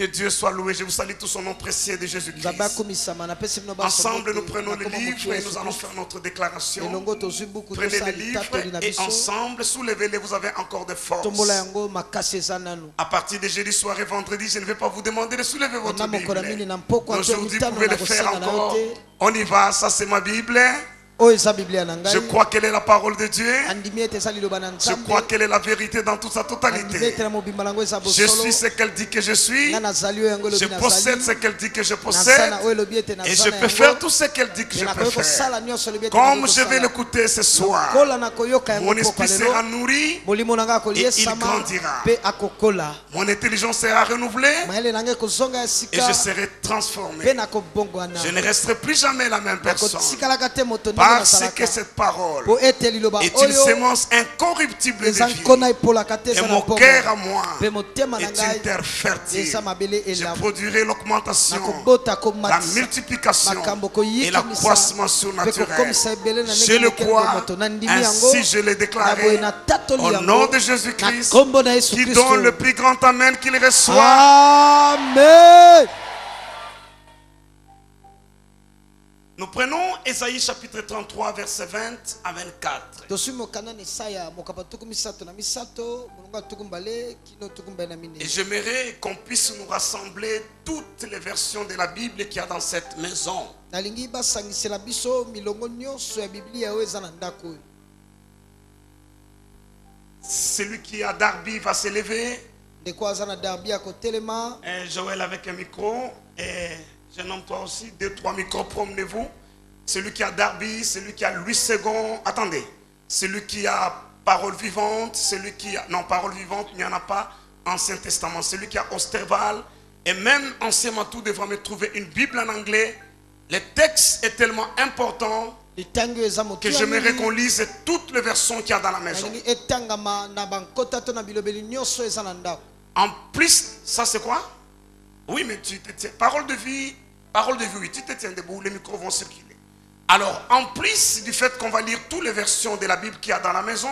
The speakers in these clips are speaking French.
Que Dieu soit loué. Je vous salue tous au nom précieux de Jésus-Christ. Ensemble, nous prenons le livre et nous allons faire notre déclaration. Prenez le livre et ensemble, soulevez-les, vous avez encore de force. À partir de jeudi soir et vendredi, je ne vais pas vous demander de soulever votre Bible. Aujourd'hui, vous pouvez le faire encore. On y va, ça c'est ma Bible. Je crois qu'elle est la parole de Dieu. Je crois qu'elle est la vérité dans toute sa totalité. Je suis ce qu'elle dit que je suis. Je possède ce qu'elle dit que je possède. Et je peux faire tout ce qu'elle dit que je peux faire. Comme je vais l'écouter ce soir, mon esprit sera nourri et il grandira. Mon intelligence sera renouvelée et je serai transformé. Je ne resterai plus jamais la même personne. Parce que cette parole est une sémence incorruptible de vie. Et mon cœur à moi est une terre fertile. Je produirai l'augmentation, la multiplication et l'accroissement surnaturel. Je le crois, ainsi je l'ai déclaré au nom de Jésus-Christ, qui donne le plus grand amen qu'il reçoit. Amen. Nous prenons Ésaïe chapitre 33 verset 20 à 24. Et j'aimerais qu'on puisse nous rassembler toutes les versions de la Bible qu'il y a dans cette maison. Celui qui a Darby va se lever. Et Joël avec un micro. Et jeune homme, toi aussi, 2-3 micros, promenez-vous. Celui qui a Darby, celui qui a Louis II, attendez. Celui qui a parole vivante, celui qui a... Non, parole vivante, il n'y en a pas. Ancien Testament, celui qui a Osterval. Et même Ancien Matou devra me trouver une Bible en anglais. Le texte est tellement important que j'aimerais qu'on lise toutes les versions qu'il y a dans la maison. En plus, ça c'est quoi? Oui, mais tu te tiens. Parole de vie, oui, tu te tiens debout, les micros vont circuler. Alors, en plus du fait qu'on va lire toutes les versions de la Bible qu'il y a dans la maison,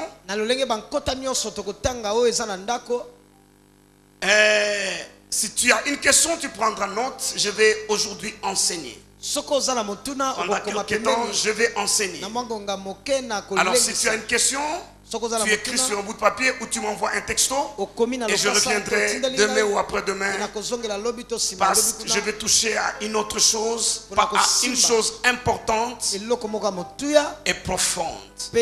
si tu as une question, tu prendras note. Je vais aujourd'hui enseigner. Pendant quelques temps, je vais enseigner. Alors, si tu as une question, tu écris sur un bout de papier ou tu m'envoies un texto et je reviendrai demain ou après-demain parce que je vais toucher à une autre chose, à une chose importante et profonde. Tu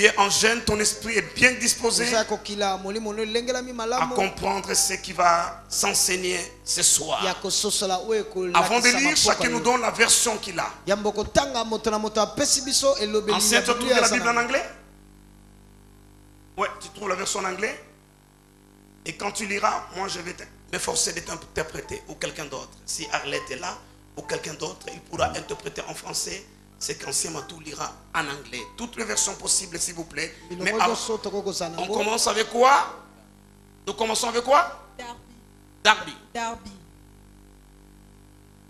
es en jeune, ton esprit est bien disposé à comprendre ce qui va s'enseigner ce soir. Avant de lire, chacun nous donne la version qu'il a. Ancien, tu trouves la Bible en anglais? Ouais, tu trouves la version en anglais. Et quand tu liras, moi je vais m'efforcer de t'interpréter ou quelqu'un d'autre. Si Arlette est là ou quelqu'un d'autre, il pourra interpréter en français ce qu'Ancien Matou lira en anglais. Toutes les versions possibles, s'il vous plaît. Mais alors, on commence avec quoi? Nous commençons avec quoi? Darby.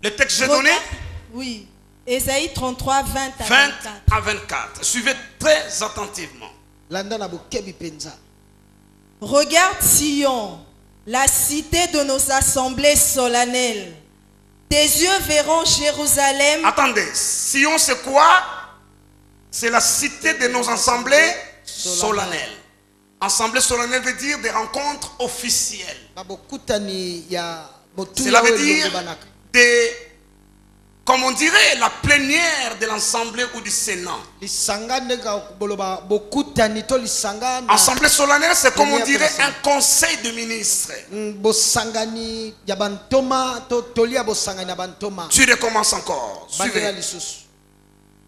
Le texte que j'ai donné? Oui. Ésaïe 33, 20 à 24. Suivez très attentivement. Regarde Sion, la cité de nos assemblées solennelles. Tes yeux verront Jérusalem. Attendez, Sion c'est quoi? C'est la cité de nos assemblées solennelles. Assemblée solennelle veut dire des rencontres officielles. Cela veut dire comme on dirait, la plénière de l'Assemblée ou du Sénat. Assemblée solennelle, c'est comme on dirait un conseil de ministres. Tu recommences encore. Suivez.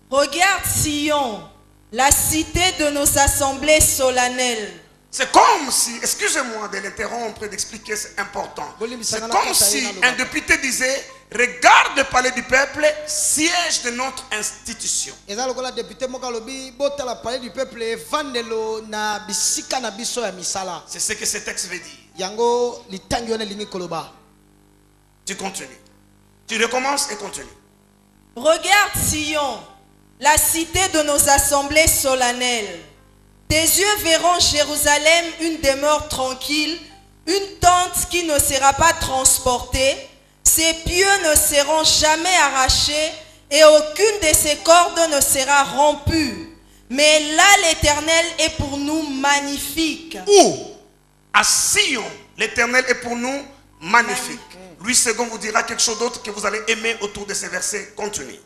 Regarde Sion, la cité de nos assemblées solennelles. C'est comme si, excusez-moi de l'interrompre et d'expliquer, c'est important. C'est comme si un député disait, regarde le palais du peuple, siège de notre institution. C'est ce que ce texte veut dire. Tu continues. Tu recommences et continues. Regarde Sion, la cité de nos assemblées solennelles. Tes yeux verront Jérusalem une demeure tranquille, une tente qui ne sera pas transportée, ses pieux ne seront jamais arrachés et aucune de ses cordes ne sera rompue. Mais là, l'Éternel est pour nous magnifique. Où? À Sion, l'Éternel est pour nous magnifique. Louis II vous dira quelque chose d'autre que vous allez aimer autour de ces versets. Continue.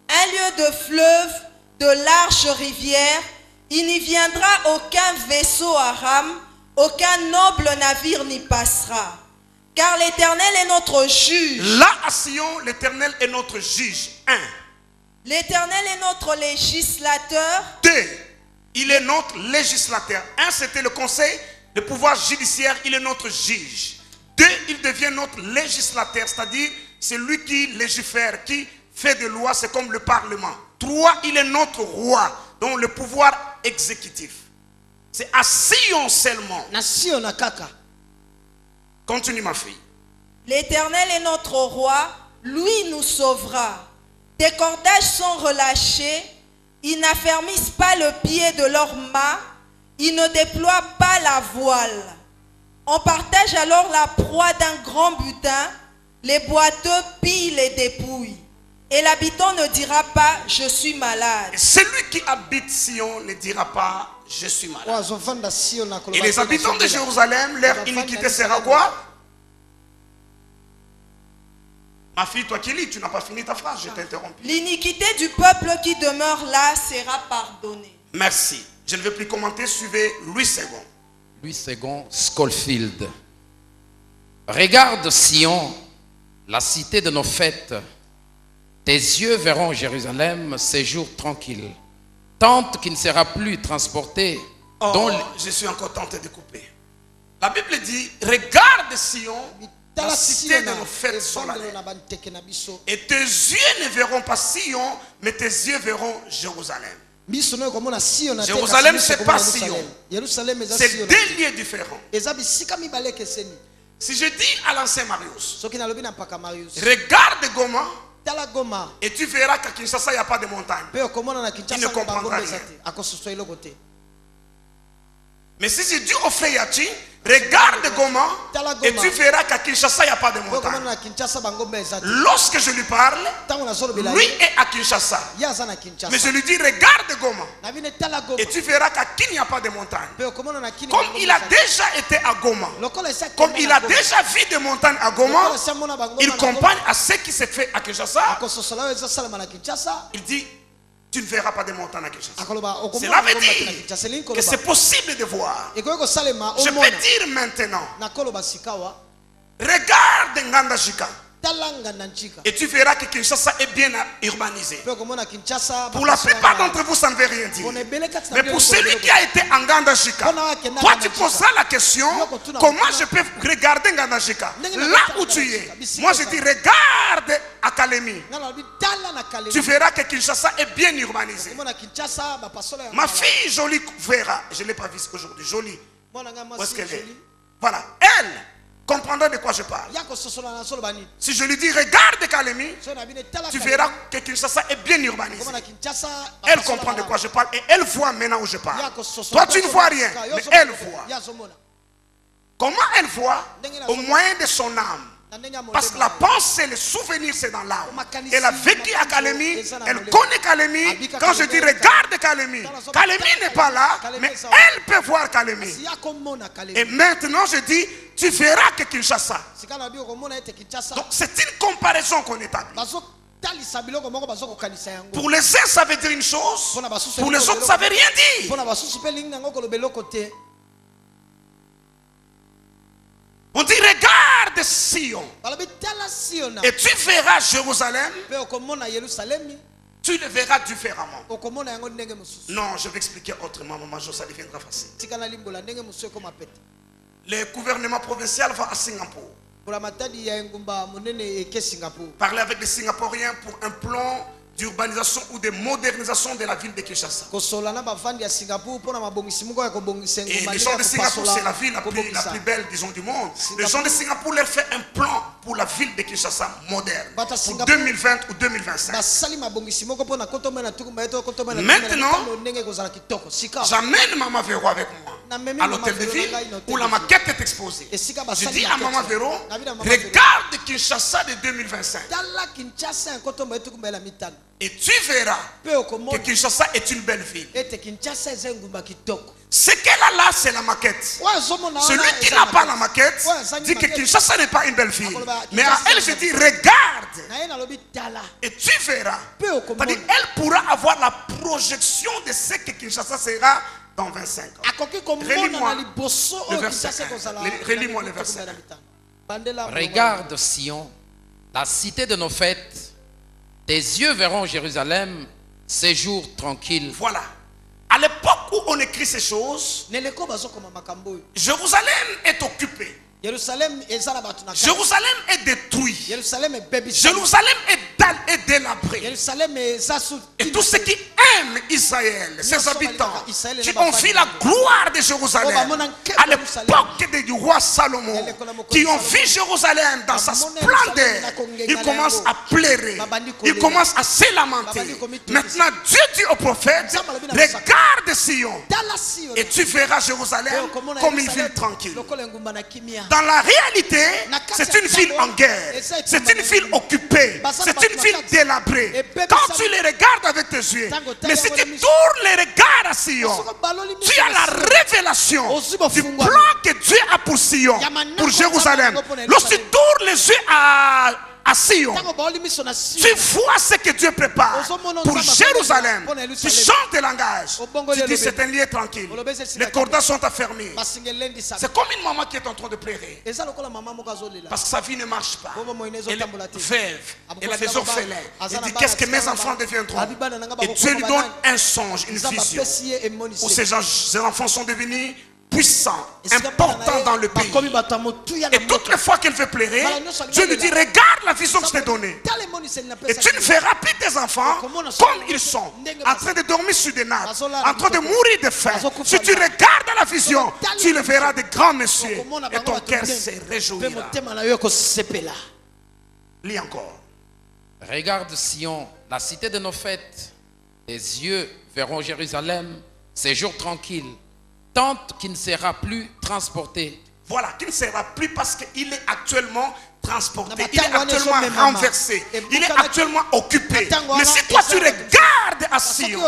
Un lieu de fleuve, de larges rivières, il n'y viendra aucun vaisseau à rame, aucun noble navire n'y passera. Car l'Éternel est notre juge. Là à Sion, l'Éternel est notre juge. 1. L'Éternel est notre législateur. 2. Il est notre législateur. 1, c'était le conseil, le pouvoir judiciaire, il est notre juge. 2, il devient notre législateur, c'est-à-dire c'est lui qui légifère, qui fait des lois, c'est comme le Parlement. 3, il est notre roi, donc le pouvoir exécutif. C'est à Sion seulement. Continue ma fille. L'Éternel est notre roi, lui nous sauvera. Tes cordages sont relâchés, ils n'affermissent pas le pied de leur mât, ils ne déploient pas la voile. On partage alors la proie d'un grand butin, les boiteux pillent les dépouilles. Et l'habitant ne dira pas, je suis malade. Et celui qui habite Sion ne dira pas, je suis malade. Et les habitants de Jérusalem, leur iniquité sera quoi? Ma fille, toi qui lis, tu n'as pas fini ta phrase, je t'ai interrompu. L'iniquité du peuple qui demeure là sera pardonnée. Merci. Je ne vais plus commenter, suivez Louis II. Louis II, Schofield. Regarde Sion, la cité de nos fêtes. Tes yeux verront Jérusalem séjour tranquille. Tente qui ne sera plus transportée. Oh, je suis encore tenté de couper. La Bible dit, regarde Sion, la cité de nos fêtes solennelles. Et tes yeux ne verront pas Sion, mais tes yeux verront Jérusalem. Jérusalem, c'est pas Sion. C'est deux lieux différents. Si je dis à l'ancien Marius, regarde Goma, et tu verras qu'à Kinshasa, il n'y a pas de montagne. Il ne comprendra rien. Mais si je dis au frère Yachi, regarde Goma, et tu verras qu'à Kinshasa, il n'y a pas de montagne. Lorsque je lui parle, lui est à Kinshasa. Mais je lui dis, regarde Goma, et tu verras qu'à Kin, il n'y a pas de montagne. Comme il a déjà été à Goma, comme il a déjà vu des montagnes à Goma, il compagne à ce qui s'est fait à Kinshasa. Il dit, tu ne verras pas de montagnes à Kinshasa. Cela veut dire que c'est possible de voir. Je peux dire maintenant, regarde Ngandajika et tu verras que Kinshasa est bien urbanisé. Pour la plupart d'entre vous, ça ne veut rien dire. Mais pour celui qui a été à Ngandajika, toi tu poseras la question, comment je peux regarder Ngandajika là où tu es? Moi je dis, regarde à Kalemi. Tu verras que Kinshasa est bien urbanisé. Ma fille jolie verra, je ne l'ai pas vue aujourd'hui, jolie. Où est-ce qu'elle est? Voilà, elle comprendra de quoi je parle. Si je lui dis regarde Kalemi, tu verras que Kinshasa est bien urbanisé. Elle comprend de quoi je parle et elle voit maintenant où je parle. Toi tu ne vois rien, mais elle voit. Comment elle voit? Au moyen de son âme. Parce que la pensée, le souvenir, c'est dans l'âme. Elle a vécu à Kalemi, elle connaît Kalemi. Quand je dis regarde Kalemi, Kalemi n'est pas là, mais elle peut voir Kalemi. Et maintenant je dis, tu verras que Kinshasa. Donc c'est une comparaison qu'on établit. Pour les uns ça veut dire une chose, pour les autres ça veut rien dire. On dit regarde Sion et tu verras Jérusalem, tu le verras différemment. Non, je vais expliquer autrement, maman, ça deviendra facile. Le gouvernement provincial va à Singapour. Parler avec les Singapouriens pour un plan d'urbanisation ou de modernisation de la ville de Kinshasa. Et les gens de Singapour, c'est la ville la plus belle, disons, du monde. Les gens de Singapour leur fait un plan pour la ville de Kinshasa moderne, pour 2020 ou 2025. Maintenant, j'amène Maman Véro avec moi. à l'hôtel de ville où la maquette est exposée. Je dis à Maman Véro, regarde Kinshasa de 2025. Et tu verras que Kinshasa est une belle ville. Ce qu'elle a là, c'est la maquette. Celui qui n'a pas la maquette dit que Kinshasa n'est pas une belle ville. Mais à elle, je dis, regarde. Et tu verras. C'est-à-dire, elle pourra avoir la projection de ce que Kinshasa sera dans 25 ans. Relis-moi le verset 1. Relis-moi le verset 1. Regarde Sion, la cité de nos fêtes. Tes yeux verront Jérusalem, séjour tranquille. Voilà. À l'époque où on écrit ces choses, Jérusalem est occupée. Jérusalem est détruit. Jérusalem est délabré. Et tous ceux qui aiment Israël, ses habitants, qui ont vu la gloire de Jérusalem à l'époque du roi Salomon, qui ont vu Jérusalem dans sa splendeur, ils commencent à pleurer, ils commencent à se lamenter. Maintenant, Dieu dit au prophète, regarde Sion et tu verras Jérusalem comme une ville tranquille. Dans la réalité, c'est une ville en guerre, c'est une ville occupée, c'est une ville délabrée. Quand tu les regardes avec tes yeux, mais si tu tournes les regards à Sion, tu as la révélation du plan que Dieu a pour Sion, pour Jérusalem. Lorsque tu tournes les yeux à Sion, tu vois ce que Dieu prépare pour Jérusalem. Tu chantes le langage. Tu dis c'est un lieu tranquille. Les cordages sont affermis. C'est comme une maman qui est en train de pleurer parce que sa vie ne marche pas. Elle est veuve. Elle a des orphelins. Elle dit qu'est-ce que mes enfants deviendront. Et Dieu lui donne un songe, une vision où ces enfants sont devenus puissant, important dans le pays. Et toutes les fois qu'elle veut pleurer, Dieu lui dit regarde la vision que je t'ai donnée. Et tu ne verras plus tes enfants comme ils sont, en train de dormir sur des nappes, en train de mourir de faim. Si tu regardes la vision, tu le verras de grands messieurs et ton cœur se réjouira. Lis encore. Regarde Sion, la cité de nos fêtes. Tes yeux verront Jérusalem, séjour tranquille. Tente qui ne sera plus transporté. Voilà, qui ne sera plus parce qu'il est actuellement transporté. Il est actuellement renversé. Il est actuellement occupé. Mais si toi tu regardes à Sion,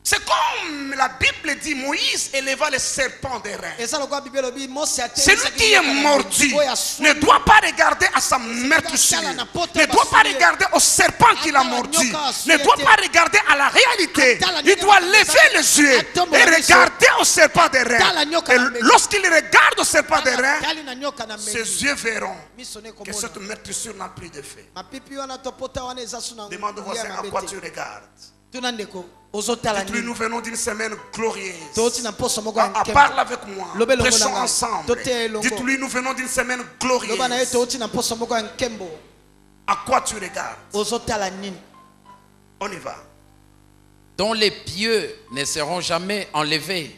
c'est comme la Bible dit, Moïse éleva le serpent des reins. Celui qui est mordu ne doit pas regarder à sa meurtrissure, ne doit pas regarder au serpent qui l'a mordu, ne doit pas regarder à la réalité. Il doit lever les yeux et regarder au serpent des reins. Et lorsqu'il regarde au serpent des reins, ses yeux verront que cette meurtrissure n'a plus d'effet. Demande au voisin à quoi tu regardes. Dites-lui, nous venons d'une semaine glorieuse. Parle avec moi. Prêchons ensemble. Dites-lui, nous venons d'une semaine glorieuse. À quoi tu regardes? On y va. Dont les pieux ne seront jamais enlevés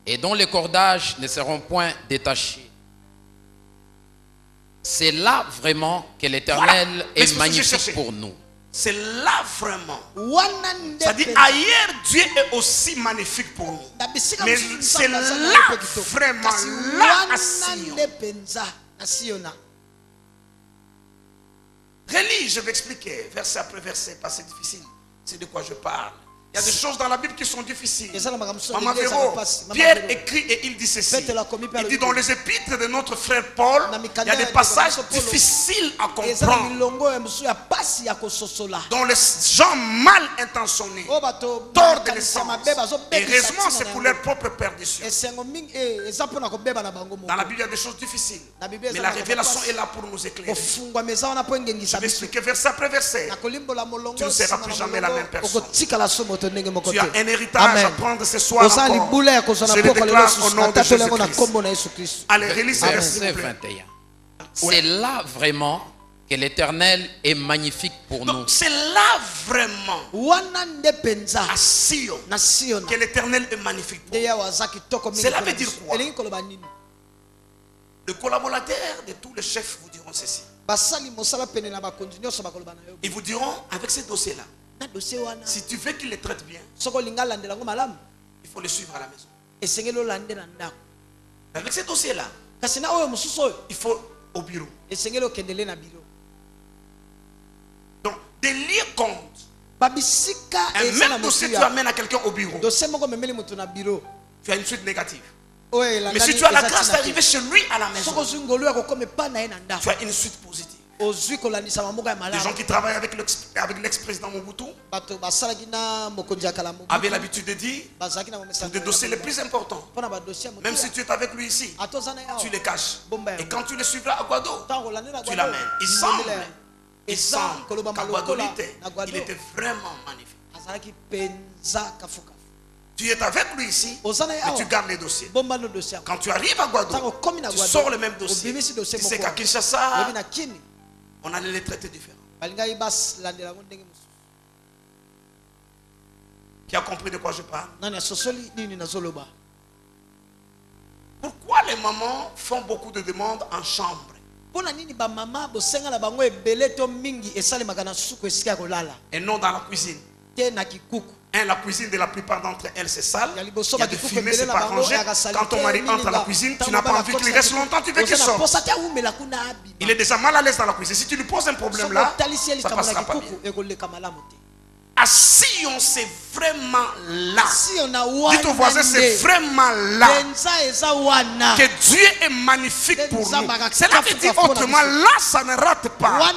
et dont les cordages ne seront point détachés. C'est là vraiment que l'Éternel est magnifique pour nous. C'est là vraiment. C'est-à-dire ailleurs Dieu est aussi magnifique pour nous. Mais c'est là vraiment, là à Sion. Relis, je vais expliquer verset après verset, parce que c'est difficile. C'est de quoi je parle. Il y a des choses dans la Bible qui sont difficiles. Maman Véro, Pierre écrit et il dit ceci. Il dit dans les épîtres de notre frère Paul, il y a des passages difficiles à comprendre, dont les gens mal intentionnés tordent les sens. Et heureusement, c'est pour leur propre perdition. Dans la Bible, il y a des choses difficiles, mais la révélation est là pour nous éclairer. Je vais expliquer verset après verset. Tu ne seras plus jamais la même personne. Tu as un héritage à prendre ce soir encore. Je le déclare au nom de Jésus-Christ. Allez, relis ce verset 21. C'est là vraiment que l'Éternel est magnifique pour nous. C'est là vraiment à Sion que l'Éternel est magnifique pour nous. Cela veut dire quoi? Le collaborateur de tous les chefs vous diront ceci. Ils vous diront avec ce dossier-là, si tu veux qu'il les traite bien, Il faut le suivre à la maison. Et avec ce dossier-là, il faut au bureau. Donc, des liens comptent. Un même dossier, tu amènes à quelqu'un au bureau. Tu as une suite négative. Mais si tu as la grâce d'arriver chez lui à la maison, tu as une suite positive. Les gens qui travaillent avec l'ex-président Mobutu avaient l'habitude de dire, pour des dossiers les plus importants, même si tu es avec lui ici, tu les caches. Et quand tu les suivras à Guado, tu l'amènes. Il semble qu'à Guado, il était vraiment magnifique. Tu es avec lui ici, mais tu gardes les dossiers. Quand tu arrives à Guado, tu sors le même dossier. Tu sais qu'à Kinshasa, on allait les traiter différemment. Qui a compris de quoi je parle? Pourquoi les mamans font beaucoup de demandes en chambre? Et non dans la cuisine. La cuisine de la plupart d'entre elles c'est sale. Il y a des fumées, c'est pas rangé. Quand ton mari entre à la cuisine, tu n'as pas envie qu'il reste longtemps, tu veux qu'il sorte. Il est déjà mal à l'aise dans la cuisine. Si tu lui poses un problème là, ça passera pas bien. À Sion, c'est vraiment là. Dites au voisin, c'est vraiment là que Dieu est magnifique pour nous. C'est là que dit autrement, là ça ne rate pas.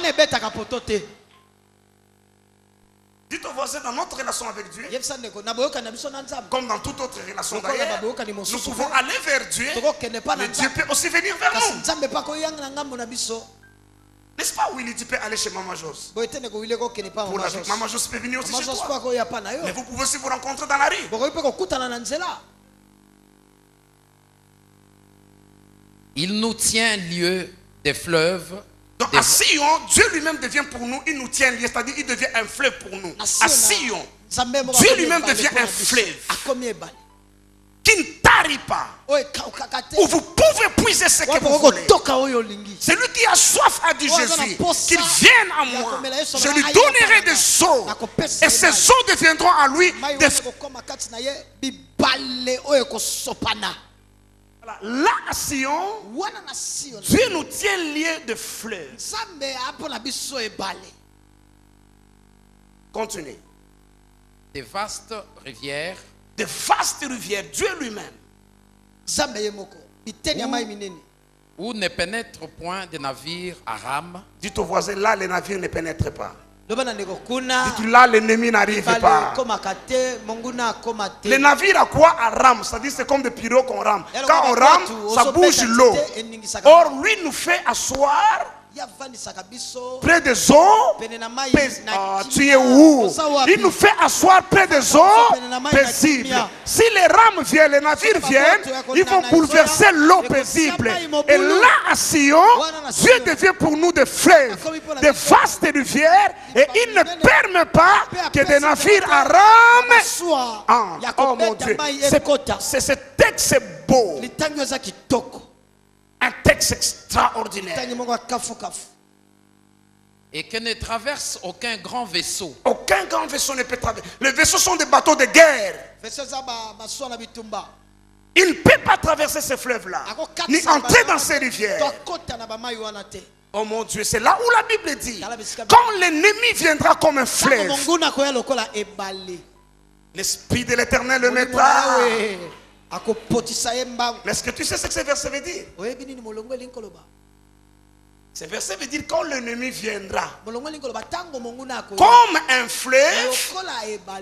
Dites au voisin, dans notre relation avec Dieu, comme dans toute autre relation d'ailleurs, nous pouvons aller vers Dieu, mais Dieu peut aussi venir vers nous. N'est-ce pas, Willy, tu peux aller chez Maman Jos? Pour la vie, Maman Jos peut venir aussi chez toi. Mais vous pouvez aussi vous rencontrer dans la rue. Il nous tient lieu des fleuves. Donc à Sion, Dieu lui-même devient pour nous, il nous tient lié, c'est-à-dire il devient un fleuve pour nous. À Sion, Dieu lui-même devient un fleuve qui ne tarit pas, où vous pouvez puiser ce que vous voulez. Celui qui a soif a dit Jésus, qu'il vienne à moi, je lui donnerai des eaux, et ces eaux deviendront à lui des là à Sion, Dieu nous tient liés de fleuves. Continuez. Des vastes rivières. Des vastes rivières, Dieu lui-même. Où ne pénètrent point des navires à rame. Dites au voisin, là les navires ne pénètrent pas. Dites là l'ennemi n'arrive pas. Les navires à quoi? À rame, c'est-à-dire c'est comme des pirogues qu'on rame. Quand on rame, ça bouge l'eau. Or lui nous fait asseoir près des eaux. Tu es où? Il nous fait asseoir près des eaux paisibles. Si les rames viennent, les navires viennent, ils vont bouleverser l'eau paisible. Et là à Sion, Dieu devient pour nous des fleuves, des vastes rivières, et il ne permet pas que des navires à rame entrent. Oh mon Dieu, ce texte est beau. Un texte extraordinaire. Et que ne traverse aucun grand vaisseau. Aucun grand vaisseau ne peut traverser. Les vaisseaux sont des bateaux de guerre. Il ne peut pas traverser ces fleuves-là, ni entrer dans ces rivières. Oh mon Dieu, c'est là où la Bible dit, quand l'ennemi viendra comme un fleuve, l'Esprit de l'Éternel le mettra. Mais est-ce que tu sais ce que ce verset veut dire? Ce verset veut dire quand l'ennemi viendra comme un fleuve,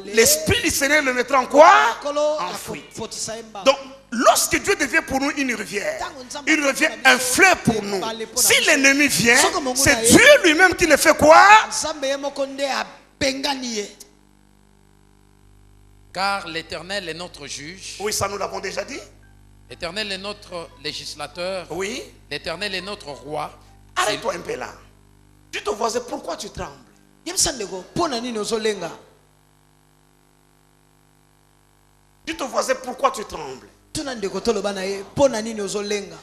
l'Esprit du Seigneur le mettra en quoi? En fuite. Donc lorsque Dieu devient pour nous une rivière, il devient un fleuve pour nous. Si l'ennemi vient, c'est Dieu lui-même qui le fait quoi? Car l'Éternel est notre juge. Oui, ça nous l'avons déjà dit. L'Éternel est notre législateur. Oui. L'Éternel est notre roi. Arrête-toi un peu là. Tu te vois, pourquoi tu trembles? Tu te vois, pourquoi tu trembles?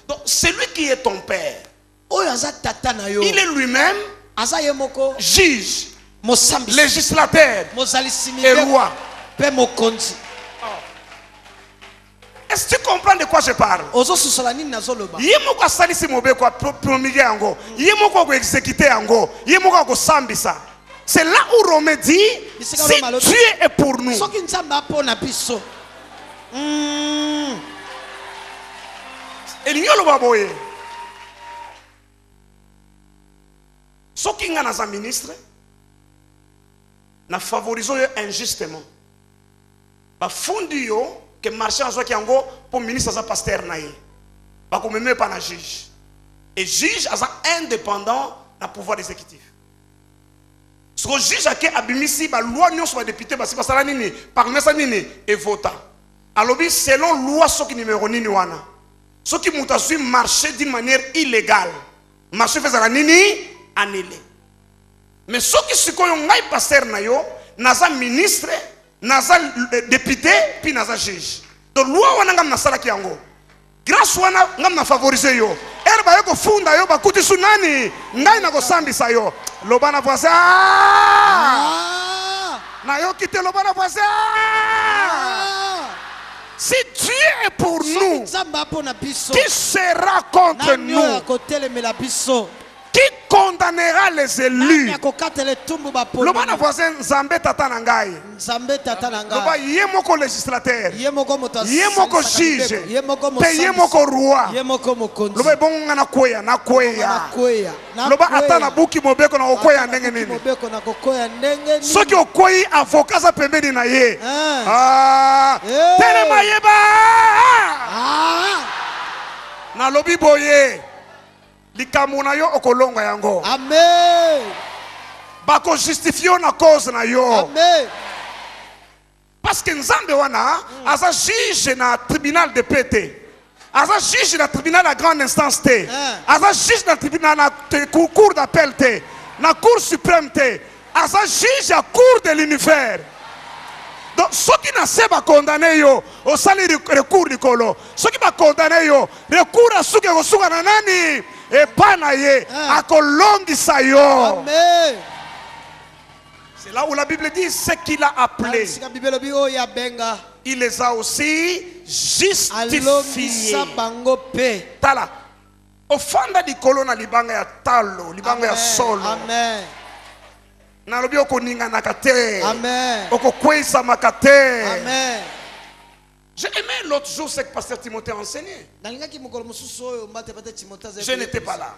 Donc celui qui est ton père, il est lui-même juge, législateur et roi. Est-ce que tu comprends de quoi je parle? Yemoko asalisi mobe kwa promulguer yango. Yemoko ko exécuter yango. Yemoko ko sambisa. C'est là où Romain dit, si Dieu est pour nous. Elignolo baboye. Soki nga naza ministre, na favoriso yo injustement. Ba fundi yo que marché en qui yango pour ministre sa pasteur na ye. Ba ko meme pa na juge. Et juge asa indépendant na pouvoir exécutif. Ce que juge a ke abimisi ba loi nyonso ba député ba si basala nini parmi ça nini et vota. Alobi selon loi soki numéro nini wana. Soki muta sui marché d'une manière illégale. Marché faisala nini annulé. Mais soki sikoyo ngai pasteur na yo naza ministre naza député puis naza juge. Donc loi wana ngam nasala ki yango. Grâce wana ngam na favoriser yo. Erba yo ko funda yo ba kuti sunani ngai na ko sambisa yo. Lobana voisin. Na yo kite lobana voisin. Si Dieu est pour nous, qui sera contre nous? Qui condamnera les élus? Le voisin Nzambe tata nangai. Loba yemoko législateur. Yemoko juge. Yemoko roi. Loba bonga na koya na koya. Loba atana buki mobeko na koya ndenge nini. Soki okoyi avocat za pembeni na ye. Ah. Telema yeba. Na lobi boye. Likamuna yo okolonga yango. Amen. Bako justifio na cause na yo. Amen. Parce que Nzambe wana aza juge na tribunal de paix. Aza juge na tribunal à grande instance te. Aza juge na tribunal na cour d'appel te. Na cour suprême te. Aza juge à cour de l'univers. Donc ceux qui n'a pas condamné yo au salaire recours du colo. Ceux qui va condamner yo recours à ceux qui ont nani et pas naie à kolongi sayo. Amen. C'est là où la Bible dit ce qu'il a appelé. Il les a aussi justifiés. Tala. Au fond du colo na libanga ya talo, libanga ya solo. Amen. Nalobi okoninga nakate. Amen. Okokwesa makate. Amen. J'ai aimé l'autre jour ce que pasteur Timothée a enseigné. Je n'étais pas là.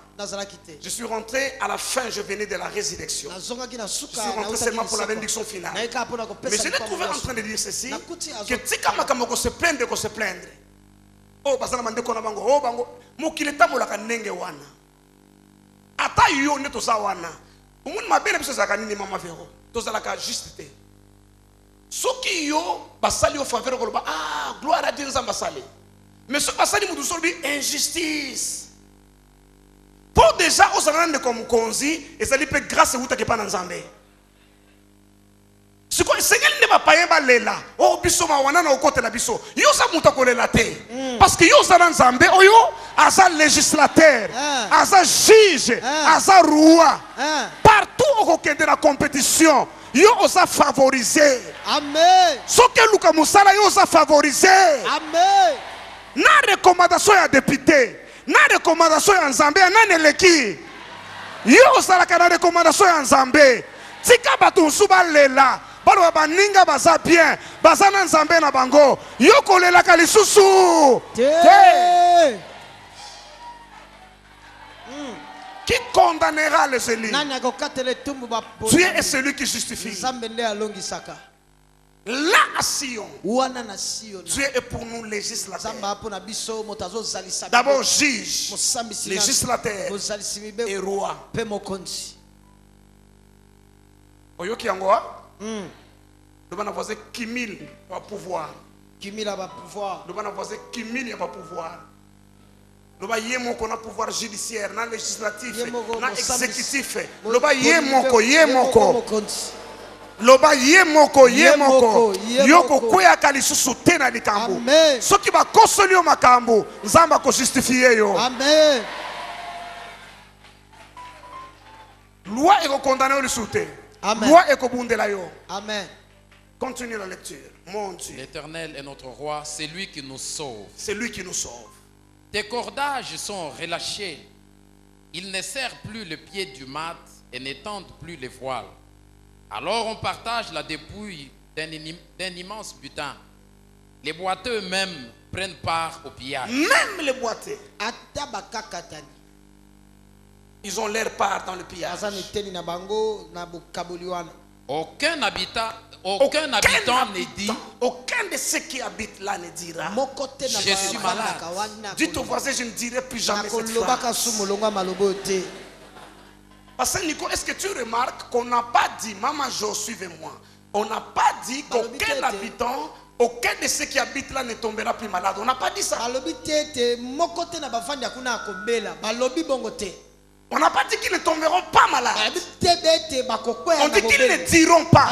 Je suis rentré à la fin, je venais de la résurrection. Je suis rentré seulement pour la bénédiction finale. Mais je l'ai trouvé en train de dire ceci, que tika makamoko se plaindre ko se plaindre. Oh basana mande kona bango, oh bango, mokileta molaka ndenge wana. Ata yo ne to sa wana. Umun mabele biso zaka nini mama vero. To zalaka justité. Soki yo basali au faveur ko ba ah gloire à Dieu nzamba sali. Mais ce basali mudu solbi injustice. Pour déjà au salon de comme konzi et ça lui peut grâce wuta ke pa na nzambe. Ce que Seigneur ne va pas y aller là. Oh biso ma wana na okote la biso. Yo sa muta ko lela te. Parce que yo za nzambe oyo asa législateur, asa juge, asa roi. Partout au kende na compétition. Yo osa favoriser. Amen. Ce que Luka Musala yo osa favoriser. Amen. Na recommandation ya député, na recommandation ya Nzambe na neleki. Yo osala kana recommandation ya Nzambe. Tika batu nsuba lela. Balo baninga baza bien, baza na Nzambe na bango. Yo kolela ka lisusu. Qui condamnera les élus? Dieu est celui qui justifie. Là à Sion, Dieu est pour nous législateur. D'abord juge, législateur et roi. Oyoki yangoa? Nous allons voir qui mille va pouvoir. Nous allons voir qui mille va pouvoir. Loba yemoko na pouvoir judiciaire, na législatif, na exécutif. Loba yemoko. Loba yemoko. Yoko koya kalisusu tena likambo. Soki ba kosoli yo makambo, Nzamba ko justifier yo. Amen. Loi eko condamner yo lisute. Amen. Loi eko bundela yo. Amen. Continue la lecture. Mon Dieu. L'Éternel est notre roi, c'est lui qui nous sauve. C'est lui qui nous sauve. Tes cordages sont relâchés. Ils ne serrent plus le pied du mat et n'étendent plus les voiles. Alors on partage la dépouille d'un immense butin. Les boiteux eux-mêmes prennent part au pillage. Même les boiteux. Ils ont leur part dans le pillage. Aucun habitant ne dit, aucun de ceux qui habitent là ne dira, je suis malade. Dites au voisin, je ne dirai plus jamais cette phrase. Parce que Nico, est-ce que tu remarques qu'on n'a pas dit, Maman Jo, suivez-moi. On n'a pas dit qu'aucun habitant, aucun de ceux qui habitent là ne tombera plus malade. On n'a pas dit ça. On n'a pas dit qu'ils ne tomberont pas malades. On dit qu'ils ne diront pas,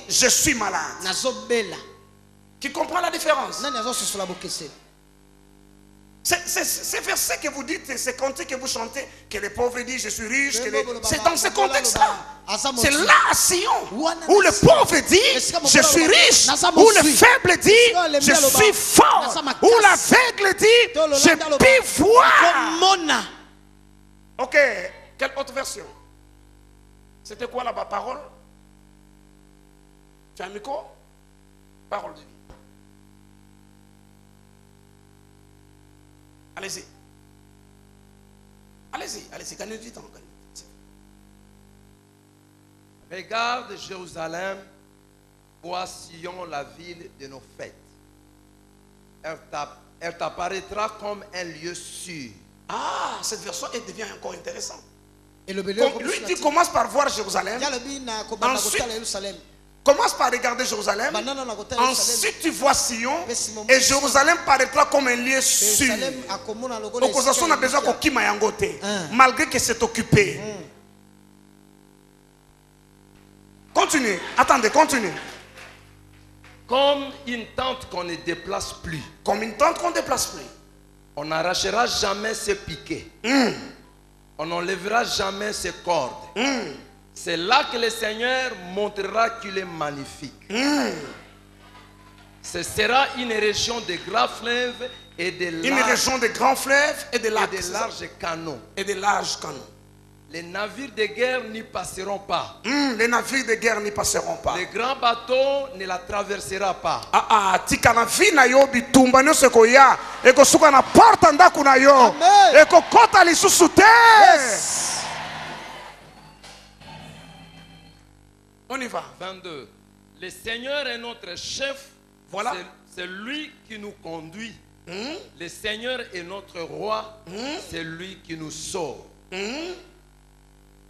je suis malade. Qui comprend la différence? Ces versets que vous dites, ces cantiques que vous chantez, que les pauvres disent je suis riche, c'est dans ce contexte-là. C'est là à Sion où le pauvre dit je suis riche, où le faible dit je suis fort, où l'aveugle dit je puis voir. Ok, quelle autre version? C'était quoi là-bas? Parole? Tu as un micro? Parole de vie. Allez-y. Allez-y, allez-y, gagnez du temps. Regarde Jérusalem, vois Sion, la ville de nos fêtes. Elle t'apparaîtra comme un lieu sûr. Ah, cette version elle devient encore intéressante. Lui dit commence par voir Jérusalem. Ensuite, commence par regarder Jérusalem. Ensuite, tu vois Sion. Et Jérusalem paraîtra comme un lieu sûr. On a besoin qu'on kima yangote. Malgré que c'est occupé. Continue. Attendez, continue. Comme une tente qu'on ne déplace plus. Comme une tente qu'on ne déplace plus. On n'arrachera jamais ses piquets. On n'enlèvera jamais ses cordes. C'est là que le Seigneur montrera qu'il est magnifique. Ce sera une région de grands fleuves et de larges canaux. Les navires de guerre n'y passeront pas. Les navires de guerre n'y passeront pas. Les grands bateaux ne la traverseront pas. Tikana vina yo bitumba no sekoya eko suka na porta ndaku na yo eko kota lisusu te. On y va. 22. Le Seigneur est notre chef. Voilà. C'est lui qui nous conduit. Le Seigneur est notre roi. C'est lui qui nous sauve.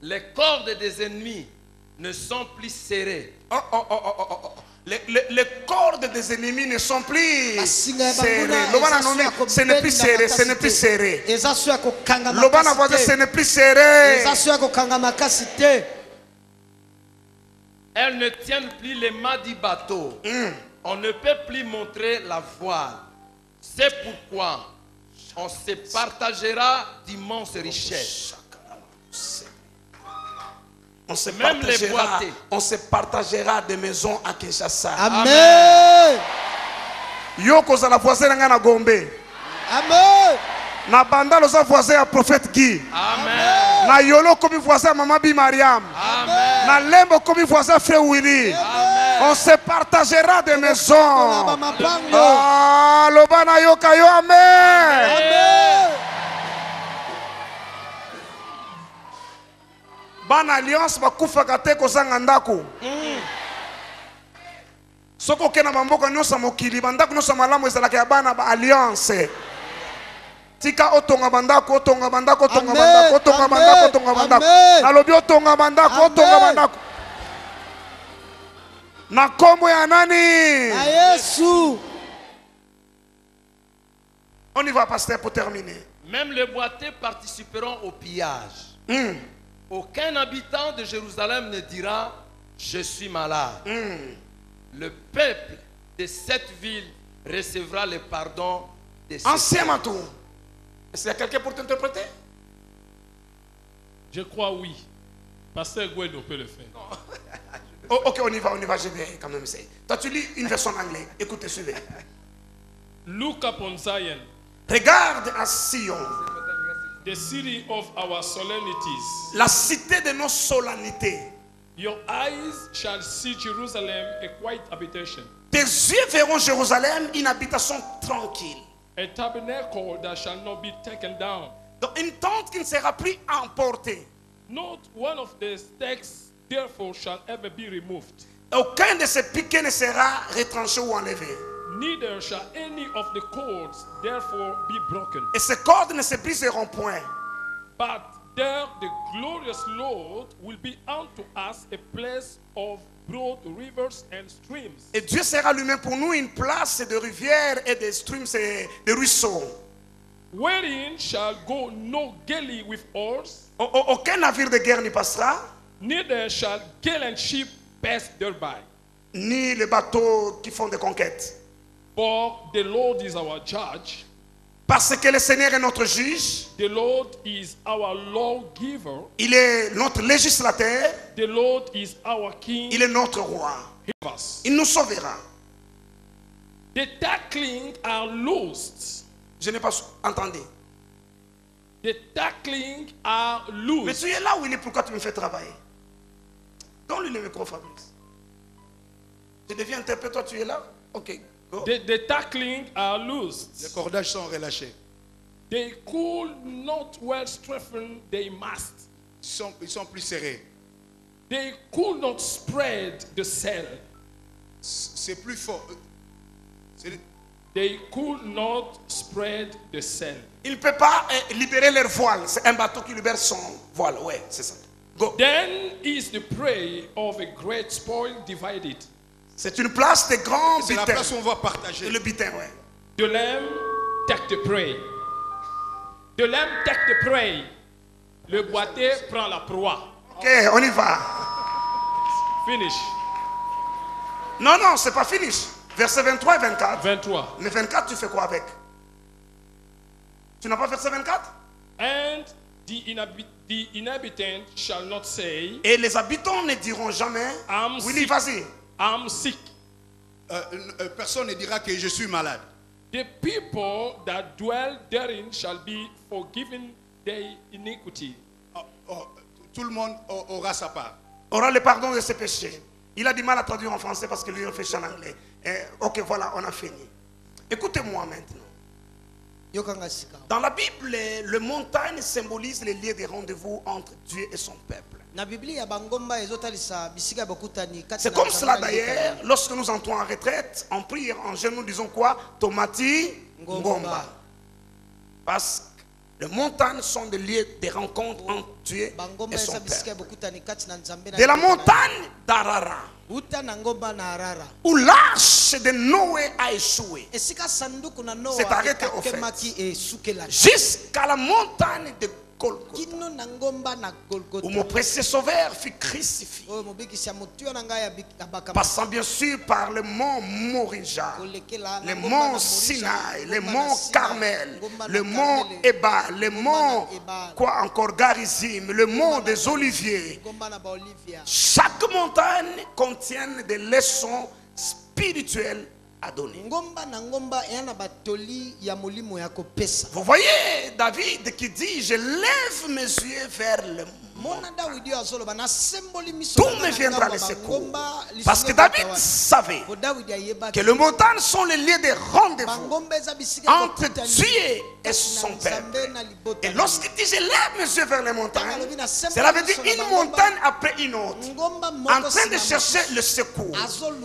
Les cordes des ennemis ne sont plus serrées. Les cordes des ennemis ne sont plus serrées. Ce n'est plus serré. Ce n'est plus serré. Lobana voit ce n'est plus serré. Elles ne tiennent plus les mâts du bateau. On ne peut plus montrer la voile. C'est pourquoi on se partagera d'immenses richesses. On se partagera des maisons à Kinshasa. Amen. Yoko za la voisin na Gombe. Amen. Na banda loza voisin à prophète Guy. Amen. Na yolo comme voisin Maman Bi Mariam. Amen. Na lembo comme voisin frère Willy. Amen. On se partagera des maisons. Ah, lobana yoka yo amen. Amen. Bana alliance bakufaka te kozanga ndako. Soko kena bamboka nyosa mokili bandako nyosa malamu ezalaka ya bana ba alliance. Tika otonga bandako, otonga bandako, otonga bandako, otonga bandako, otonga bandako. Nalobi otonga bandako, otonga bandako. Na kombo ya nani? Na Yesu. On y va, pasteur, pour terminer. Même les boiteux participeront au pillage. Aucun habitant de Jérusalem ne dira je suis malade. Le peuple de cette ville recevra le pardon de ses Ancien Matou. Est-ce qu'il y a quelqu'un pour t'interpréter? Je crois oui. Pasteur Gouedo peut le faire. Ok, on y va, je vais quand même essayer. Toi, tu lis une version en anglais. Écoutez, suivez. Look upon Zion, Regarde à Sion, the city of our solemnities. la cité de nos solennités. Your eyes shall see Jerusalem, a quiet habitation, Tes yeux verront Jérusalem, une habitation tranquille. a tabernacle that shall not be taken down. Donc une tente qui ne sera plus emportée. Not one of the stakes, therefore, shall ever be removed. Aucun de ces piquets ne sera retranché ou enlevé. Neither shall any of the cords, therefore, be broken. Et ces cordes ne se briseront point. But there the glorious Lord will be unto us a place of broad rivers and streams. Et Dieu sera lui-même pour nous une place de rivières et de streams et de ruisseaux. Wherein shall go no galley with oars, Aucun navire de guerre n'y passera, neither shall gallant ship pass thereby. ni les bateaux qui font des conquêtes. For the Lord is our judge, Parce que le Seigneur est notre juge, the Lord is our lawgiver, il est notre législateur, the Lord is our king. il est notre roi. Hear us. Il nous sauvera. The tackling are loosed. Je n'ai pas entendu. The tackling are Mais loosed. tu es là où il est, pourquoi tu me fais travailler? Donne-lui le micro, Fabrice. Je deviens interprète, toi tu es là? Ok, go. The tackling are loosed. Les cordages sont relâchés. They could not well strengthen their mast. Ils sont plus serrés. They could not spread the sail. C'est plus fort. They could not spread the sail. Il ne peut pas libérer leur voile. C'est un bateau qui libère son voile. Ouais, c'est ça. Go. Then is the prey of a great spoil divided. C'est une place de grands C'est la butins. place où on va partager. Le butin, ouais. The lamb take the prey. The lamb take the prey. Le boité prend la proie. Ok, on y va. Finish. Non, non, c'est pas finish. Verset 23 et 24. 23. Mais 24, tu fais quoi avec? Tu n'as pas verset 24? And the inhabitant shall not say, Et les habitants ne diront jamais. I'm Willy, sick. vas-y. I'm sick. Personne ne dira que je suis malade. The people that dwell therein shall be forgiven their iniquity. Tout le monde aura sa part. Aura le pardon de ses péchés. Il a du mal à traduire en français parce que lui réfléchit en anglais. Ok, voilà, on a fini. Écoutez-moi maintenant. Dans la Bible, les montagnes symbolisent les lieux de rendez-vous entre Dieu et son peuple. C'est comme cela d'ailleurs, lorsque nous entrons en retraite, en prière, en jeûne, nous disons quoi? Tomati Ngomba. Parce que les montagnes sont des lieux de rencontre entre Dieu et son peuple. De la montagne d'Arara, où l'arche de Noé a échoué, c'est arrêté au fait, jusqu'à la montagne de Golgotha, où mon précieux sauveur fut crucifié, passant bien sûr par le mont Morija, le mont Sinaï, le mont Carmel, le mont Eba, le mont quoi encore, Garizim, le mont des Oliviers. Chaque montagne contient des leçons spirituelles à donner. Vous voyez David qui dit: je lève mes yeux vers le monde, tout me viendra le secours. Parce que David savait que les montagnes sont les lieux de rendez-vous entre Dieu et son peuple. Et lorsqu'il dit je lève mes yeux vers les montagnes, cela veut dire une montagne après une autre, en train de chercher le secours.